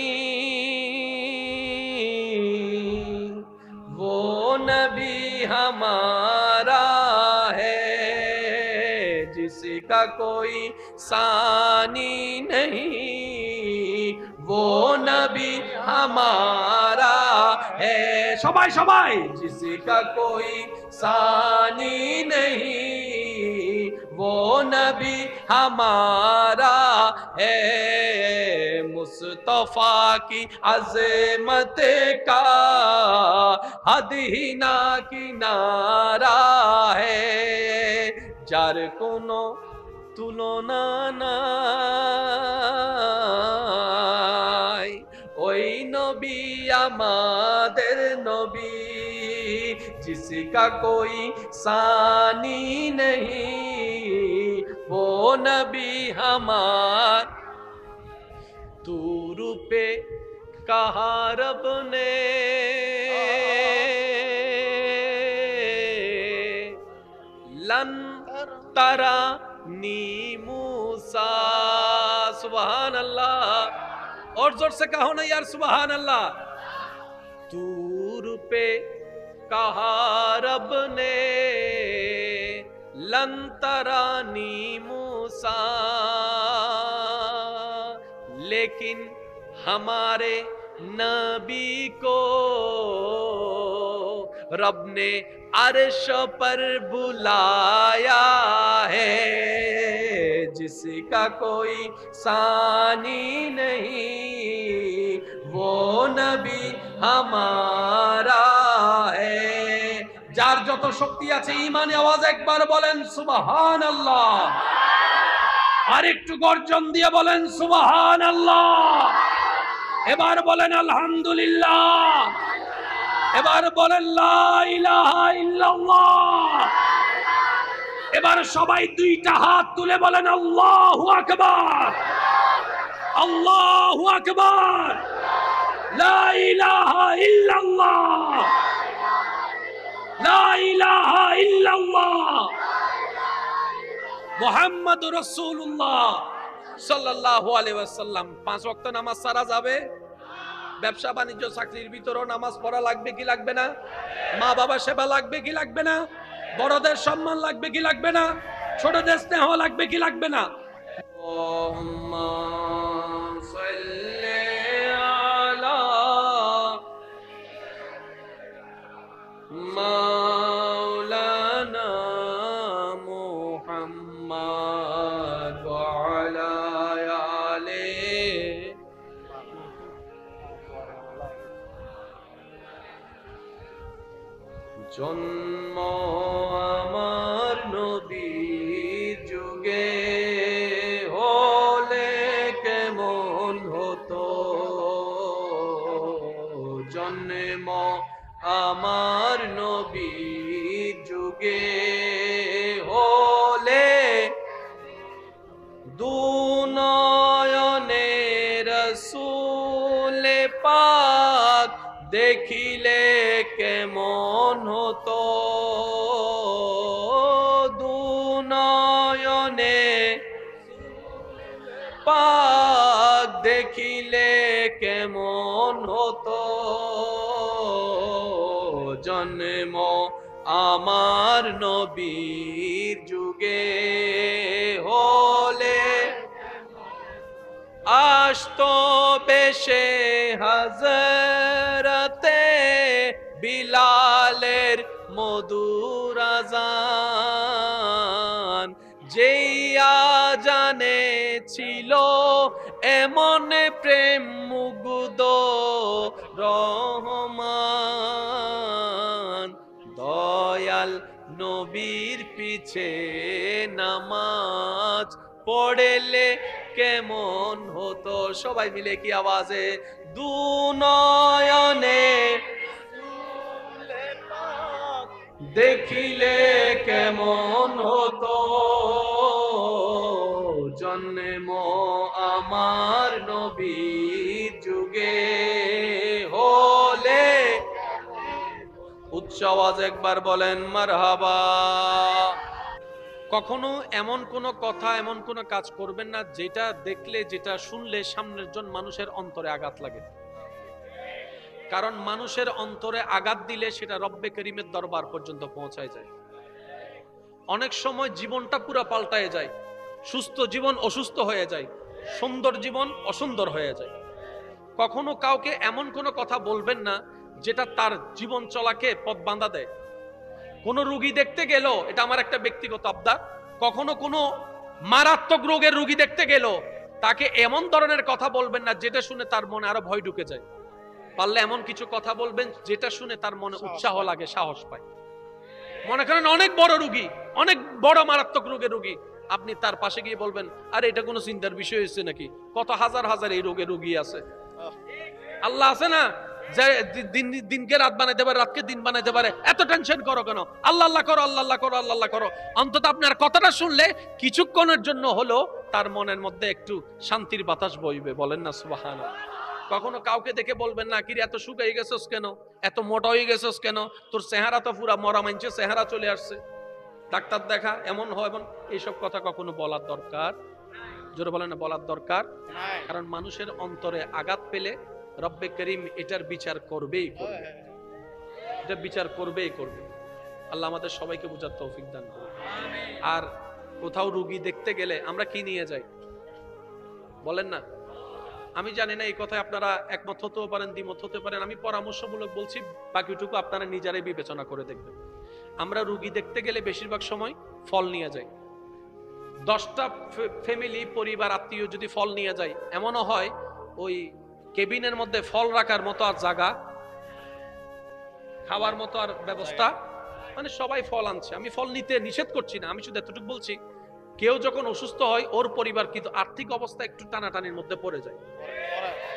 Speaker 1: वो नबी हमारा है, जिसका कोई सानी नहीं वो नबी हमारा है। सबाई सबाई। जिसका कोई सानी नहीं वो नबी हमारा है, मुस्तफा की अज़मत का हद ही ना किनारा है, जार कोनो तुलना ना हमारे नबी जिसका कोई सानी नहीं वो नबी हमार दूर पे कहा रब ने लन तरा नी मूसा सुभान अल्लाह और जोर से कहो ना यार सुभान अल्लाह दूर पे कहा रब ने लन तरा नी मूसा लेकिन हमारे नबी को रब ने अर्श पर बुलाया है जिसका कोई सानी नहीं वो नबी हमारा है जार जो तो शक्ति আছে ঈমানে आवाज একবার বলেন সুবহানাল্লাহ আর একটু গর্জন দিয়ে বলেন সুবহানাল্লাহ এবার বলেন আলহামদুলিল্লাহ এবার বলেন লা ইলাহা ইল্লাল্লাহ এবার সবাই দুইটা হাত তুলে বলেন আল্লাহু আকবার আল্লাহু আকবার লা ইলাহা ইল্লাল্লাহ লা ইলাহা ইল্লাল্লাহ মুহাম্মাদুর রাসূলুল্লাহ সাল্লাল্লাহু আলাইহি ওয়াসাল্লাম পাঁচ ওয়াক্ত নামাজ সারা যাবে ব্যবসা বাণিজ্য চাকরির ভিতরও নামাজ পড়া লাগবে কি লাগবে না মা বাবা সেবা লাগবে কি লাগবে না বড়দের সম্মান লাগবে কি লাগবে না ছোটদের স্নেহ লাগবে কি লাগবে না আল্লাহুম্মা সাল্লি আলা মাওলানা মুহাম্মাদ ওয়া আলা আলিহি জন্ম আমার নবীর যুগে হলে কেমন হতো জন্ম আমার নবীর যুগে হলে দুনয়নে রাসূল পাক দেখিলে কেমন হতো দুনয়নে পাক দেখিলে কেমন হতো জন্ম আমার নবীর যুগে হলে আসতো বেশে হযরতে বিলালের মধুর আযান যেই আযানে ছিল এমন প্রেম মুগ্ধ রহমান দয়াল নবীর পিছে নামাজ পড়লে কেমন হতো সবাই মিলে কি আওয়াজে দুনয়নে দেখিলে কেমন হতো জন্ম আমার নবীর যুগে হলে উচ্চ আওয়াজ একবার বলেন মারহাবা কখনো এমন কোন কথা এমন কোন কাজ করবেন না যেটা দেখলে যেটা শুনলে সামনের জন মানুষের অন্তরে আঘাত লাগে কারণ মানুষের অন্তরে আঘাত দিলে সেটা রব্বে করিমের দরবার পর্যন্ত পৌঁছায় যায় অনেক সময় জীবনটা পুরো পাল্টায় যায় সুস্থ জীবন অসুস্থ হয়ে যায় সুন্দর জীবন অসুন্দর হয়ে যায় কখনো কাউকে এমন কোনো কথা বলবেন না যেটা তার জীবন চলাকে পথ বাঁধা দেয় কোন রোগী দেখতে গেল এটা আমার একটা ব্যক্তিগত আবদার কখনো কোনো মারাত্মক রোগের রোগী দেখতে গেল তাকে এমন ধরনের কথা বলবেন না যেটা শুনে তার মনে আরো ভয় ঢুকে যায় পারলে এমন কিছু কথা বলবেন যেটা শুনে তার মনে উৎসাহ লাগে সাহস পায় মনে করেন অনেক বড় রোগী অনেক বড় মারাত্মক রোগের রোগী আপনি তার পাশে গিয়ে বলবেন আরে এটা কোনো চিন্তার বিষয় হয়েছে নাকি কত হাজার হাজার এই রোগের রোগী আছে আল্লাহ আছে না যে দিনকে রাত বানাইতে পারে, রাতকে দিন বানাইতে পারে, এত টেনশন করো কেন? আল্লাহ আল্লাহ করো, আল্লাহ আল্লাহ করো, আল্লাহ আল্লাহ করো। অন্তত আপনার কথাটা শুনলে কিছুক্ষণের জন্য হলো তার মনের মধ্যে একটু শান্তির বাতাস বইবে। বলেন না সুবহানাল্লাহ। কখনো কাউকে দেখে বলবেন না, কিরে এত শুকাই গেছস কেন, এত মোটা হয়ে গেছস কেন, তোর চেহারা তো পুরা মরা মানছে চেহারা চলে আসছে, ডাক্তার দেখা, এমন হয় এমন। এইসব কথা কখনো বলার দরকার, জোরে বলেন না, বলার দরকার। কারণ মানুষের অন্তরে আঘাত পেলে রব্বে করিম এটার বিচার করবেই করবে, এটা বিচার করবেই করবে। আল্লাহ আমাদের সবাইকে বুঝার তৌফিক দান করুন। আর কোথাও রুগী দেখতে গেলে আমরা কি নিয়ে যাই বলেন না? আমি জানি না এই কথায় আপনারা একমত হতেও পারেন, দ্বিমত হতে পারেন। আমি পরামর্শমূলক বলছি, বাকিটুকু আপনারা নিজেরাই বিবেচনা করে দেখবেন। আমরা রুগী দেখতে গেলে বেশিরভাগ সময় ফল নিয়ে যাই। 10টা ফ্যামিলি, পরিবার, আত্মীয় যদি ফল নিয়ে যায়, এমনও হয় ওই কেবিনের মধ্যে ফল রাখার মতো আর জায়গা, খাওয়ার মতো আর ব্যবস্থা, মানে সবাই ফল আনছে। আমি ফল নিতে নিষেধ করছি না, আমি শুধু এতটুকু বলছি, কেউ যখন অসুস্থ হয় ওর পরিবার কিন্তু আর্থিক অবস্থা একটু টানাটানির মধ্যে পড়ে যায়।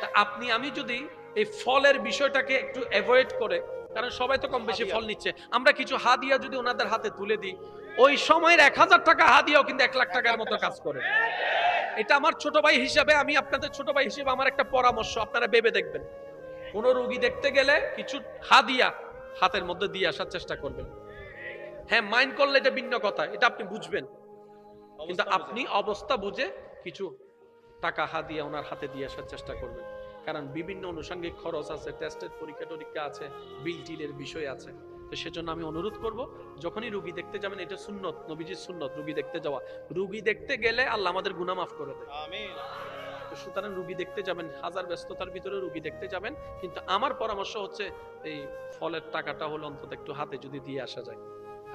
Speaker 1: তা আপনি আমি যদি এই ফলের বিষয়টাকে একটু অ্যাভয়েড করে, কারণ সবাই তো কম বেশি ফল নিচ্ছে, আমরা কিছু হাদিয়া যদি ওনাদের হাতে তুলে দিই, ওই সময়ের 1000 টাকা হাদিয়াও কিন্তু 1 লাখ টাকার মতো কাজ করে। এটা আমার ছোট ভাই হিসাবে, আমি আপনাদের ছোট ভাই হিসেবে আমার একটা পরামর্শ, আপনারা ভেবে দেখবেন। কোন রোগী দেখতে গেলে কিছু হাদিয়া হাতের মধ্যে দিয়ে আসার চেষ্টা করবেন। হ্যাঁ, মাইন্ড করলে এটা ভিন্ন কথা, এটা আপনি বুঝবেন, কিন্তু আপনি অবস্থা বুঝে কিছু টাকা হাদিয়া ওনার হাতে দিয়ে আসার চেষ্টা করবেন। কারণ বিভিন্ন আনুষঙ্গিক খরচ আছে, টেস্টের পরীক্ষা টরীক্ষা আছে, বিল টিলের বিষয় আছে। তো সেজন্য আমি অনুরোধ করব, যখনই রুগী দেখতে যাবেন, এটা সুন্নত, নবীজির সুন্নত রুগী দেখতে যাওয়া। রুগী দেখতে গেলে আল্লাহ আমাদের গুনাহ মাফ করে দেয়। আমিন। সুতরাং রুগী দেখতে যাবেন, হাজার ব্যস্ততার ভিতরে রুগী দেখতে যাবেন, কিন্তু আমার পরামর্শ হচ্ছে এই ফলের টাকাটা হলো অন্তত একটু হাতে যদি দিয়ে আসা যায়,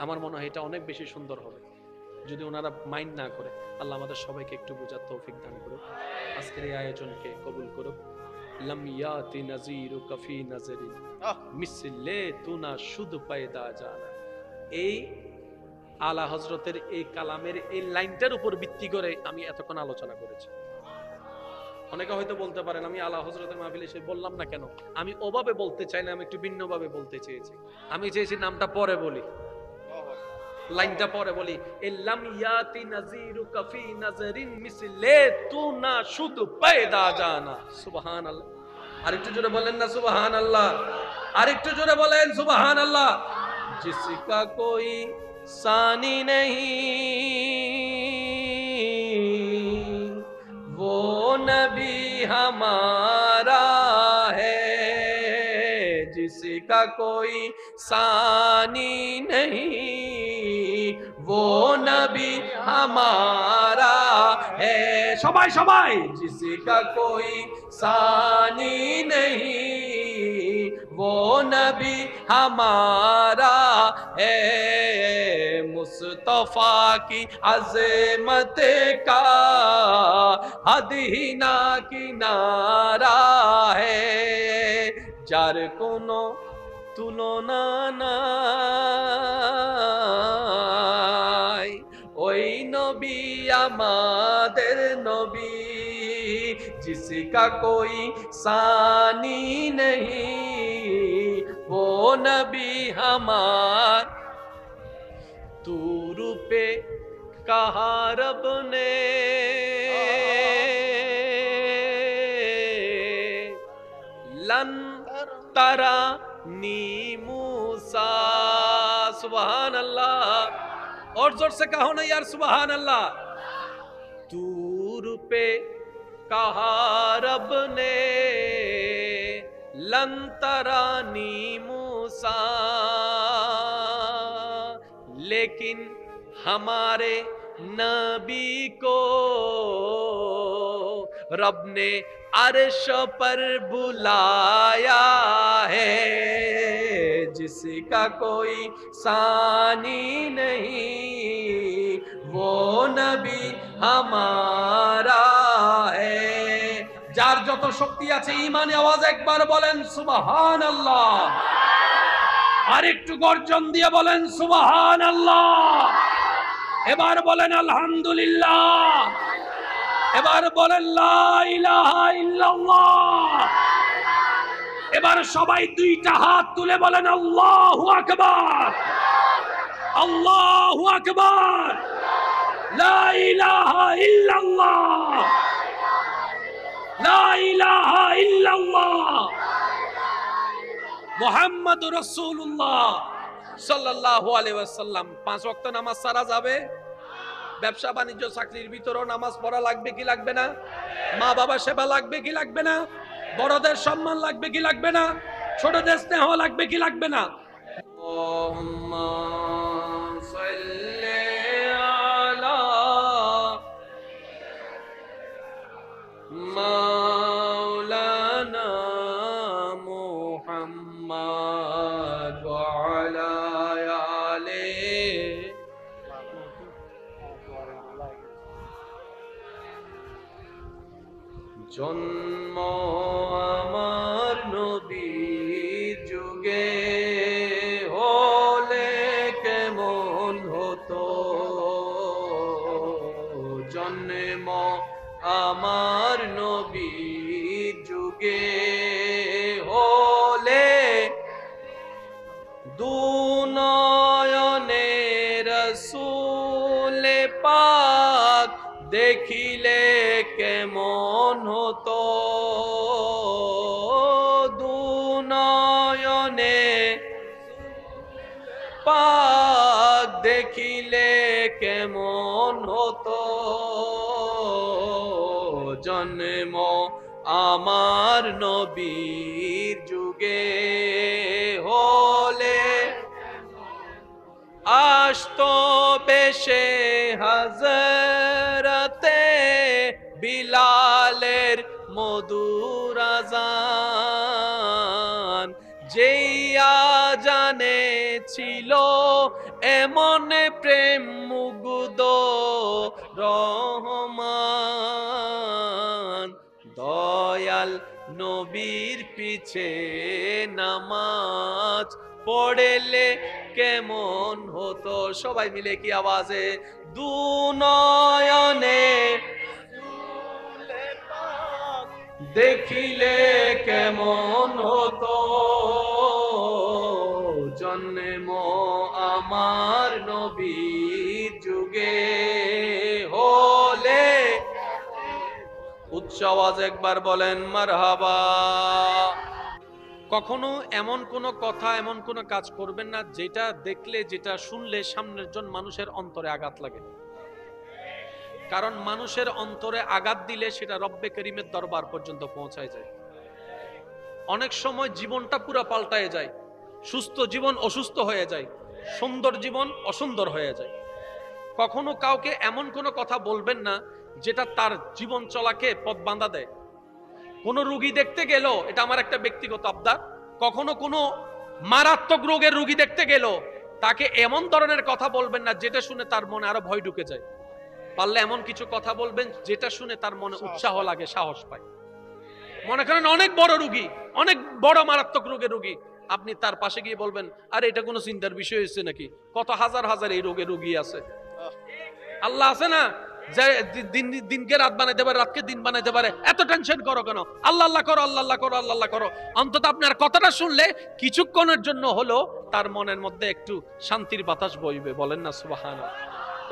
Speaker 1: আমার মনে হয় এটা অনেক বেশি সুন্দর হবে, যদি ওনারা মাইন্ড না করে। আল্লাহ আমাদের সবাইকে একটু বোঝার তৌফিক দান করুক, আজকের এই আয়োজনকে কবুল করুক। লাম ইয়াতি নাযীরুকা ফি নাযরিন মিসলে তুনা শুদ পায়দা জানা। এই আলা হযরতের এই কালামের এই লাইনটার উপর ভিত্তি করে আমি এতক্ষণ আলোচনা করেছি। অনেকে হয়তো বলতে পারেন, আমি আলা হযরতের মাহফিলে এসে বললাম না কেন? আমি ওভাবে বলতে চাই না, আমি একটু ভিন্নভাবে বলতে চেয়েছি। আমি চেয়েছি নামটা পরে বলি, লাইনটা পরে বলি, ইল্লাম ইয়াতি নাযীরুকা ফি নাযরিন মিসলে তুনা শুদ পায়দা জানা। সুবহানাল্লাহ। আরেকটু জোরে বলেন না সুবহানাল্লাহ, আরেকটু জোরে বলেন সুবহানাল্লাহ। जिसका कोई सानी नहीं वो नबी हमारा है, जिसका कोई सानी नहीं वो नबी हमारा है। সবাই সবাই, जिसका कोई सानी नहीं वो नबी हमारा है, मुस्तफा की अज़मत का हद ही ना किनारा है, যার কোনো তুলনা নাই, ওই নবী আমাদের নবী, जिसका कोई सानी नहीं वो नबी हमार। तू रूपे कहा रब ने लन तरा नी मूसा। सुबहान अल्लाह, और जोर से कहो ना यार सुबहान अल्लाह। तू रूपे कहा रब ने लन तरानी मूसा, लेकिन हमारे नबी को रब ने अर्श पर बुलाया है, जिसका कोई सानी नहीं वो नबी हमारा है। যার যত শক্তি আছে ঈমানে আওয়াজ একবার বলেন সুবহানাল্লাহ, আর একটু গর্জন দিয়ে বলেন সুবহানাল্লাহ। এবার বলেন আলহামদুলিল্লাহ, এবার বলেন লা ইলাহা ইল্লাল্লাহ, এবার সবাই দুইটা হাত তুলে বলেন আল্লাহু আকবার, আল্লাহু আকবার, লা ইলাহা ইল্লাল্লাহ, লা ইলাহা ইল্লাল্লাহ, মুহাম্মাদুর রাসূলুল্লাহ সাল্লাল্লাহু আলাইহি ওয়াসাল্লাম। 5 ওয়াক্ত নামাজ সারা যাবে? ব্যবসা বাণিজ্য চাকরির ভিতরও নামাজ পড়া লাগবে কি লাগবে না? মা বাবা সেবা লাগবে কি লাগবে না? বড়দের সম্মান লাগবে কি লাগবে না? ছোটদের স্নেহ লাগবে কি লাগবে না? আল্লাহুম্মা সাল্লি আলা মাওলানা মুহাম্মাদ ওয়া আলা আলিহি। জন্ম আমার নবীর যুগে হলে কেমন হতো, জন্ম আমার নবীর যুগে হলে দুনয়নে রাসূল পাক দেখিলে কেমন হতো, দুনয়নে পাক দেখিলে কেমন হতো, জন্ম আমার নবীর যুগে হলে আসতো বেশে হযরতে বিলালের মধুর আযান, যেই আযানে ছিল এমন প্রেম মুগ্ধ রহমান, দয়াল নবীর পিছে নামাজ পড়লে কেমন হতো। সবাই মিলে কি আওয়াজে? দুনয়নে দেখিলে কেমন হতো, জন্ম আমার নবীর যুগে হলে। উচ্চ আওয়াজ একবার বলেন মারহাবা। কখনো এমন কোন কথা, এমন কোন কাজ করবেন না যেটা দেখলে, যেটা শুনলে সামনের জন মানুষের অন্তরে আঘাত লাগে। কারণ মানুষের অন্তরে আঘাত দিলে সেটা রব্বে করিমের দরবার পর্যন্ত পৌঁছায় যায়। অনেক সময় জীবনটা পুরো পাল্টায় যায়, সুস্থ জীবন অসুস্থ হয়ে যায়, সুন্দর জীবন অসুন্দর হয়ে যায়। কখনো কাউকে এমন কোনো কথা বলবেন না যেটা তার জীবন চলাকে পথ বাঁধা দেয়। কোন রোগী দেখতে গেল, এটা আমার একটা ব্যক্তিগত আবদার, কখনো কোনো মারাত্মক রোগের রোগী দেখতে গেল তাকে এমন ধরনের কথা বলবেন না যেটা শুনে তার মনে আরো ভয় ঢুকে যায়। পারলে এমন কিছু কথা বলবেন যেটা শুনে তার মনে উৎসাহ লাগে, সাহস পায়। মনে করেন অনেক বড় রোগী, অনেক বড় মারাত্মক রোগের রোগী, আপনি তার পাশে গিয়ে বলবেন, আরে এটা কোনো চিন্তার বিষয় হয়েছে নাকি? কত হাজার হাজার এই রোগের রোগী আছে। আল্লাহ আছে না, যে দিনকে রাত বানাইতে পারে, রাতকে দিন বানাইতে পারে। এত টেনশন করো কেন? আল্লাহ আল্লাহ করো, আল্লাহ আল্লাহ করো, আল্লাহ আল্লাহ করো। অন্তত আপনার কথাটা শুনলে কিছুক্ষণের জন্য হলো তার মনের মধ্যে একটু শান্তির বাতাস বইবে। বলেন না সুবহানাল্লাহ।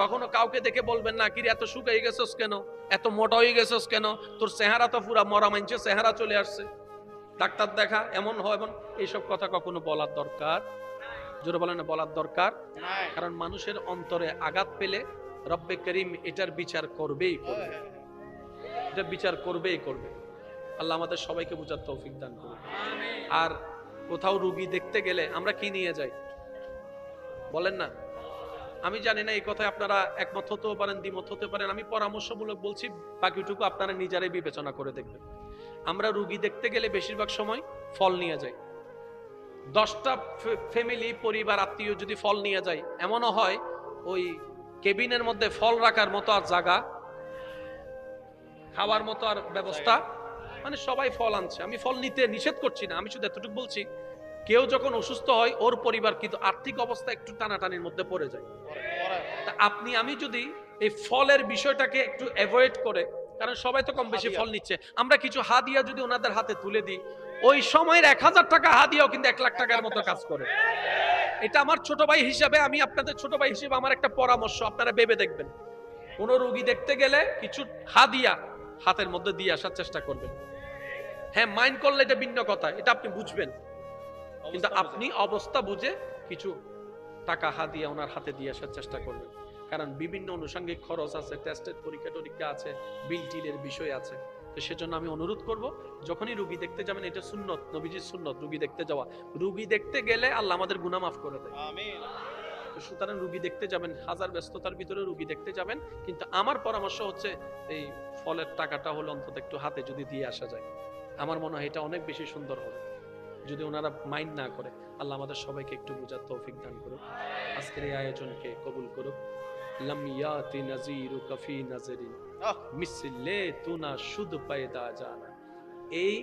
Speaker 1: কখনো কাউকে দেখে বলবেন না, কিরে এত শুকাই গেছস কেন, এত মোটা হয়ে গেছস কেন, তোর চেহারা তো পুরা মরা মানছে, চেহারা চলে আসছে, ডাক্তার দেখা, এমন হয় এমন। এইসব কথা কখনো বলার দরকার, জোরে বলেন না, বলার দরকার। কারণ মানুষের অন্তরে আঘাত পেলে রব্বে করিম এটার বিচার করবেই করবে, এটা বিচার করবেই করবে। আল্লাহ আমাদের সবাইকে বুঝার তৌফিক দান করুন। আর কোথাও রোগী দেখতে গেলে আমরা কি নিয়ে যাই বলেন না? আমি জানি না এই কথায় আপনারা একমত হতেও পারেন, দ্বিমত হতে পারেন। আমি পরামর্শমূলক বলছি, বাকিটুকু আপনারা নিজেরাই বিবেচনা করে দেখবেন। আমরা রোগী দেখতে গেলে বেশিরভাগ সময় ফল নিয়ে যাই। 10টা ফ্যামিলি, পরিবার, আত্মীয় যদি ফল নিয়ে যায়, এমনও হয় ওই কেবিনের মধ্যে ফল রাখার মতো আর জায়গা, খাওয়ার মতো আর ব্যবস্থা, মানে সবাই ফল আনছে। আমি ফল নিতে নিষেধ করছি না, আমি শুধু এতটুকু বলছি, কেউ যখন অসুস্থ হয় ওর পরিবার কিন্তু আর্থিক অবস্থা একটু টানাটানির মধ্যে পড়ে যায়। তা আপনি আমি যদি এই ফলের বিষয়টাকে একটু অ্যাভয়েড করে, কারণ সবাই তো কম বেশি ফল নিচ্ছে, আমরা কিছু হাদিয়া যদি ওনাদের হাতে তুলে দিই, ওই সময়ের 1000 টাকা হাদিয়াও কিন্তু 1 লাখ টাকার মতো কাজ করে। এটা আমার ছোট ভাই হিসাবে, আমি আপনাদের ছোট ভাই হিসেবে আমার একটা পরামর্শ, আপনারা ভেবে দেখবেন। কোন রোগী দেখতে গেলে কিছু হাদিয়া হাতের মধ্যে দিয়ে আসার চেষ্টা করবেন। হ্যাঁ, মাইন্ড করলে এটা ভিন্ন কথা, এটা আপনি বুঝবেন, কিন্তু আপনি অবস্থা বুঝে কিছু টাকা হাদিয়া ওনার হাতে দিয়ে আসার চেষ্টা করবেন। কারণ বিভিন্ন আনুষঙ্গিক খরচ আছে, টেস্টের পরীক্ষা টরীক্ষা আছে, বিল টিলের বিষয় আছে। তো সেজন্য আমি অনুরোধ করব, যখনই রোগী দেখতে যাবেন, এটা সুন্নত, নবীজির সুন্নত রোগী দেখতে যাওয়া। রোগী দেখতে গেলে আল্লাহ আমাদের গুনাহ মাফ করে দেয়। আমিন। সুতরাং রোগী দেখতে যাবেন, হাজার ব্যস্ততার ভিতরে রোগী দেখতে যাবেন, কিন্তু আমার পরামর্শ হচ্ছে এই ফলের টাকাটা হলো অন্তত একটু হাতে যদি দিয়ে আসা যায়, আমার মনে হয় এটা অনেক বেশি সুন্দর হবে, যদি ওনারা মাইন্ড না করে। আল্লাহ আমাদের সবাইকে একটু বোঝার তৌফিক দান করুক, আজকের এই আয়োজনকে কবুল করুক। লাম ইয়াতি নাযীরু কাফি নাযরিন মিসলে তুনা শুদ পায়দা জানা। এই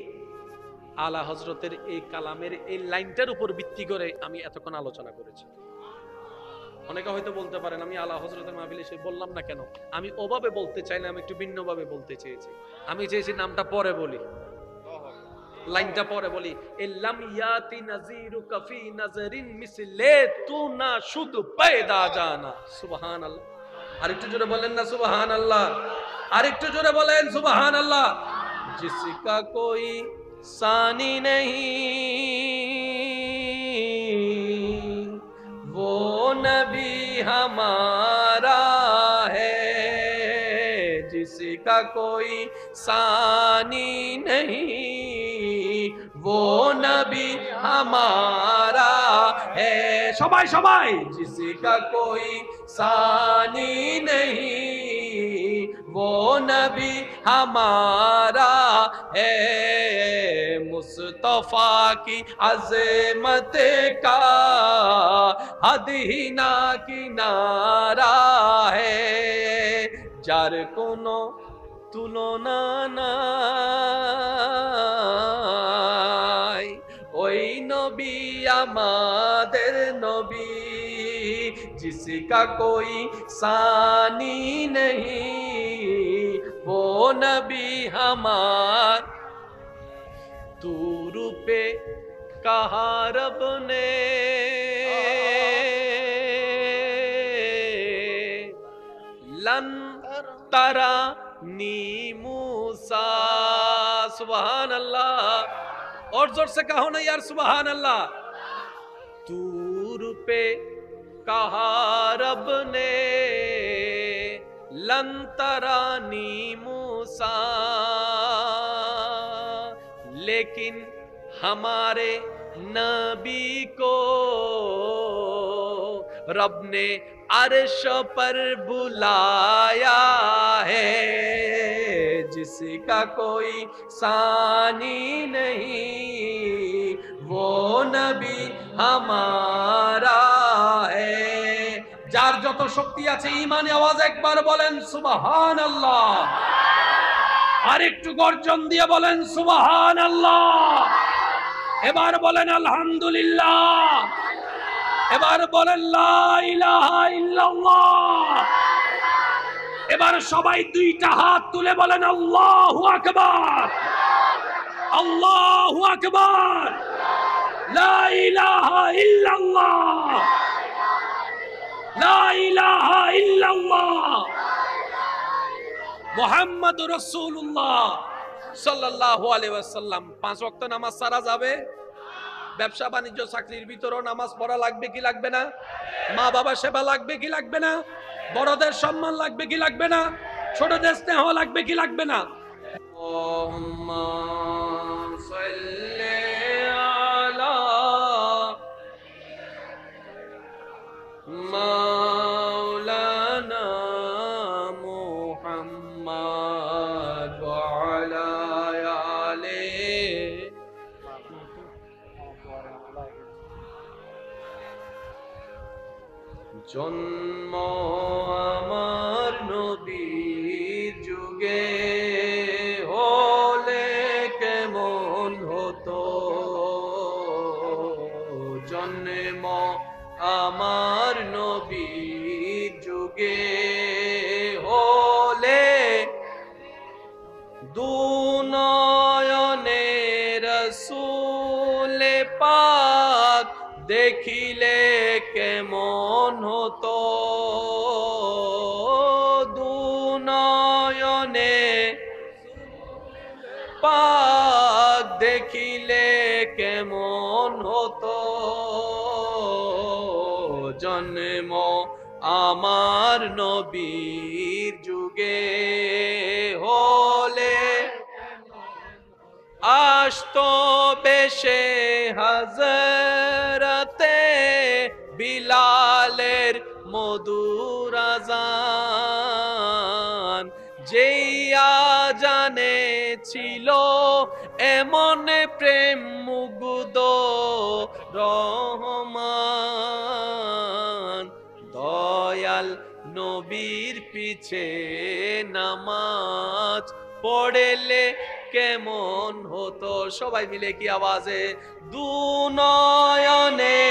Speaker 1: আলা হযরতের এই কালামের এই লাইনটার উপর ভিত্তি করে আমি এতক্ষণ আলোচনা করেছি। অনেকে হয়তো বলতে পারেন আমি আলা হযরতের মাহফিলে এসে বললাম না কেন। আমি ওভাবে বলতে চাই না, আমি একটু ভিন্নভাবে বলতে চেয়েছি। আমি চেয়েছি নামটা পরে বলি, লাইনটা পরে বলি। লাম ইয়াতি নাযীরু কাফি নাযরিন মিসলে তুনা শুদ পায়দা জানা। সুবহানাল্লাহ। আরেকটু জোরে বলেন না সুবহানাল্লাহ, আরেকটু জোরে বলেন সুবহানাল্লাহ। जिसका कोई सानी नहीं वो नबी हमारा है, जिसका कोई सानी नहीं वो नबी हमारा है। सबाई सबाई। जिसका कोई सानी नहीं वो नबी हमारा है, मुस्तफा की अज़मत का हद ही ना किनारा है, जार कोनो तुलना নাই। ওই নবী আমাদের নবী, जिसका कोई सानी नहीं वो नबी हमार। तू रूपे कहा रब ने लन तरा नी मूसा। सुबहान अल्लाह। और जोर से कहो ना यार सुबहान अल्लाह। तूर पे कहा रब ने लन तरानी मूसा, लेकिन हमारे नबी को रब ने अर्श पर बुलाया है, जिसका कोई सानी नहीं वो नबी हमारा है। যার যত শক্তি আছে ঈমানে আওয়াজ একবার বলেন সুবহানাল্লাহ। আর একটু গর্জন দিয়ে বলেন সুবহানাল্লাহ। এবার বলেন আলহামদুলিল্লাহ। এবার বলেন লা ইলাহা ইল্লাল্লাহ। এবার সবাই দুইটা হাত তুলে বলেন আল্লাহু আকবার, আল্লাহু আকবার, লা ইলাহা ইল্লাল্লাহ, লা ইলাহা ইল্লাল্লাহ, মুহাম্মাদুর রাসূলুল্লাহ সাল্লাল্লাহু আলাইহি ওয়াসাল্লাম। 5 ওয়াক্ত নামাজ সারা যাবে, ব্যবসা বাণিজ্য চাকরির ভিতরেও নামাজ পড়া লাগবে কি লাগবে না? মা বাবা সেবা লাগবে কি লাগবে না? বড়দের সম্মান লাগবে কি লাগবে না? ছোটদের স্নেহ লাগবে কি লাগবে না? আল্লাহুম্মা সাল্লি আলা মাওলানা মুহাম্মাদ ওয়া আলা আলিহি। জন্ম আমার নবীর যুগে হলে কেমন হতো, জন্ম আমার নবীর যুগে হলে দুনয়নে রাসূল দেখিলে কেমন হতো দুনয়নে পাক দেখিলে কেমন হতো জন্ম আমার নবীর যুগে হলে আসতো বেশে হযরতে বিলালের মধুর আযান যেই আযানে ছিল এমন প্রেম মুগ্ধ রহমান দয়াল নবীর পিছে নামাজ পড়লে কেমন হতো সবাই মিলে কি আওয়াজে দুনয়নে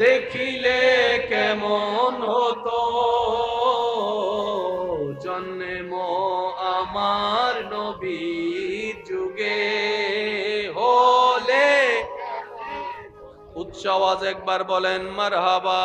Speaker 1: দেখিলে কেমন হতো জন্ম আমার নবীর যুগে হলে উচ্চ আওয়াজ একবার বলেন মারহাবা।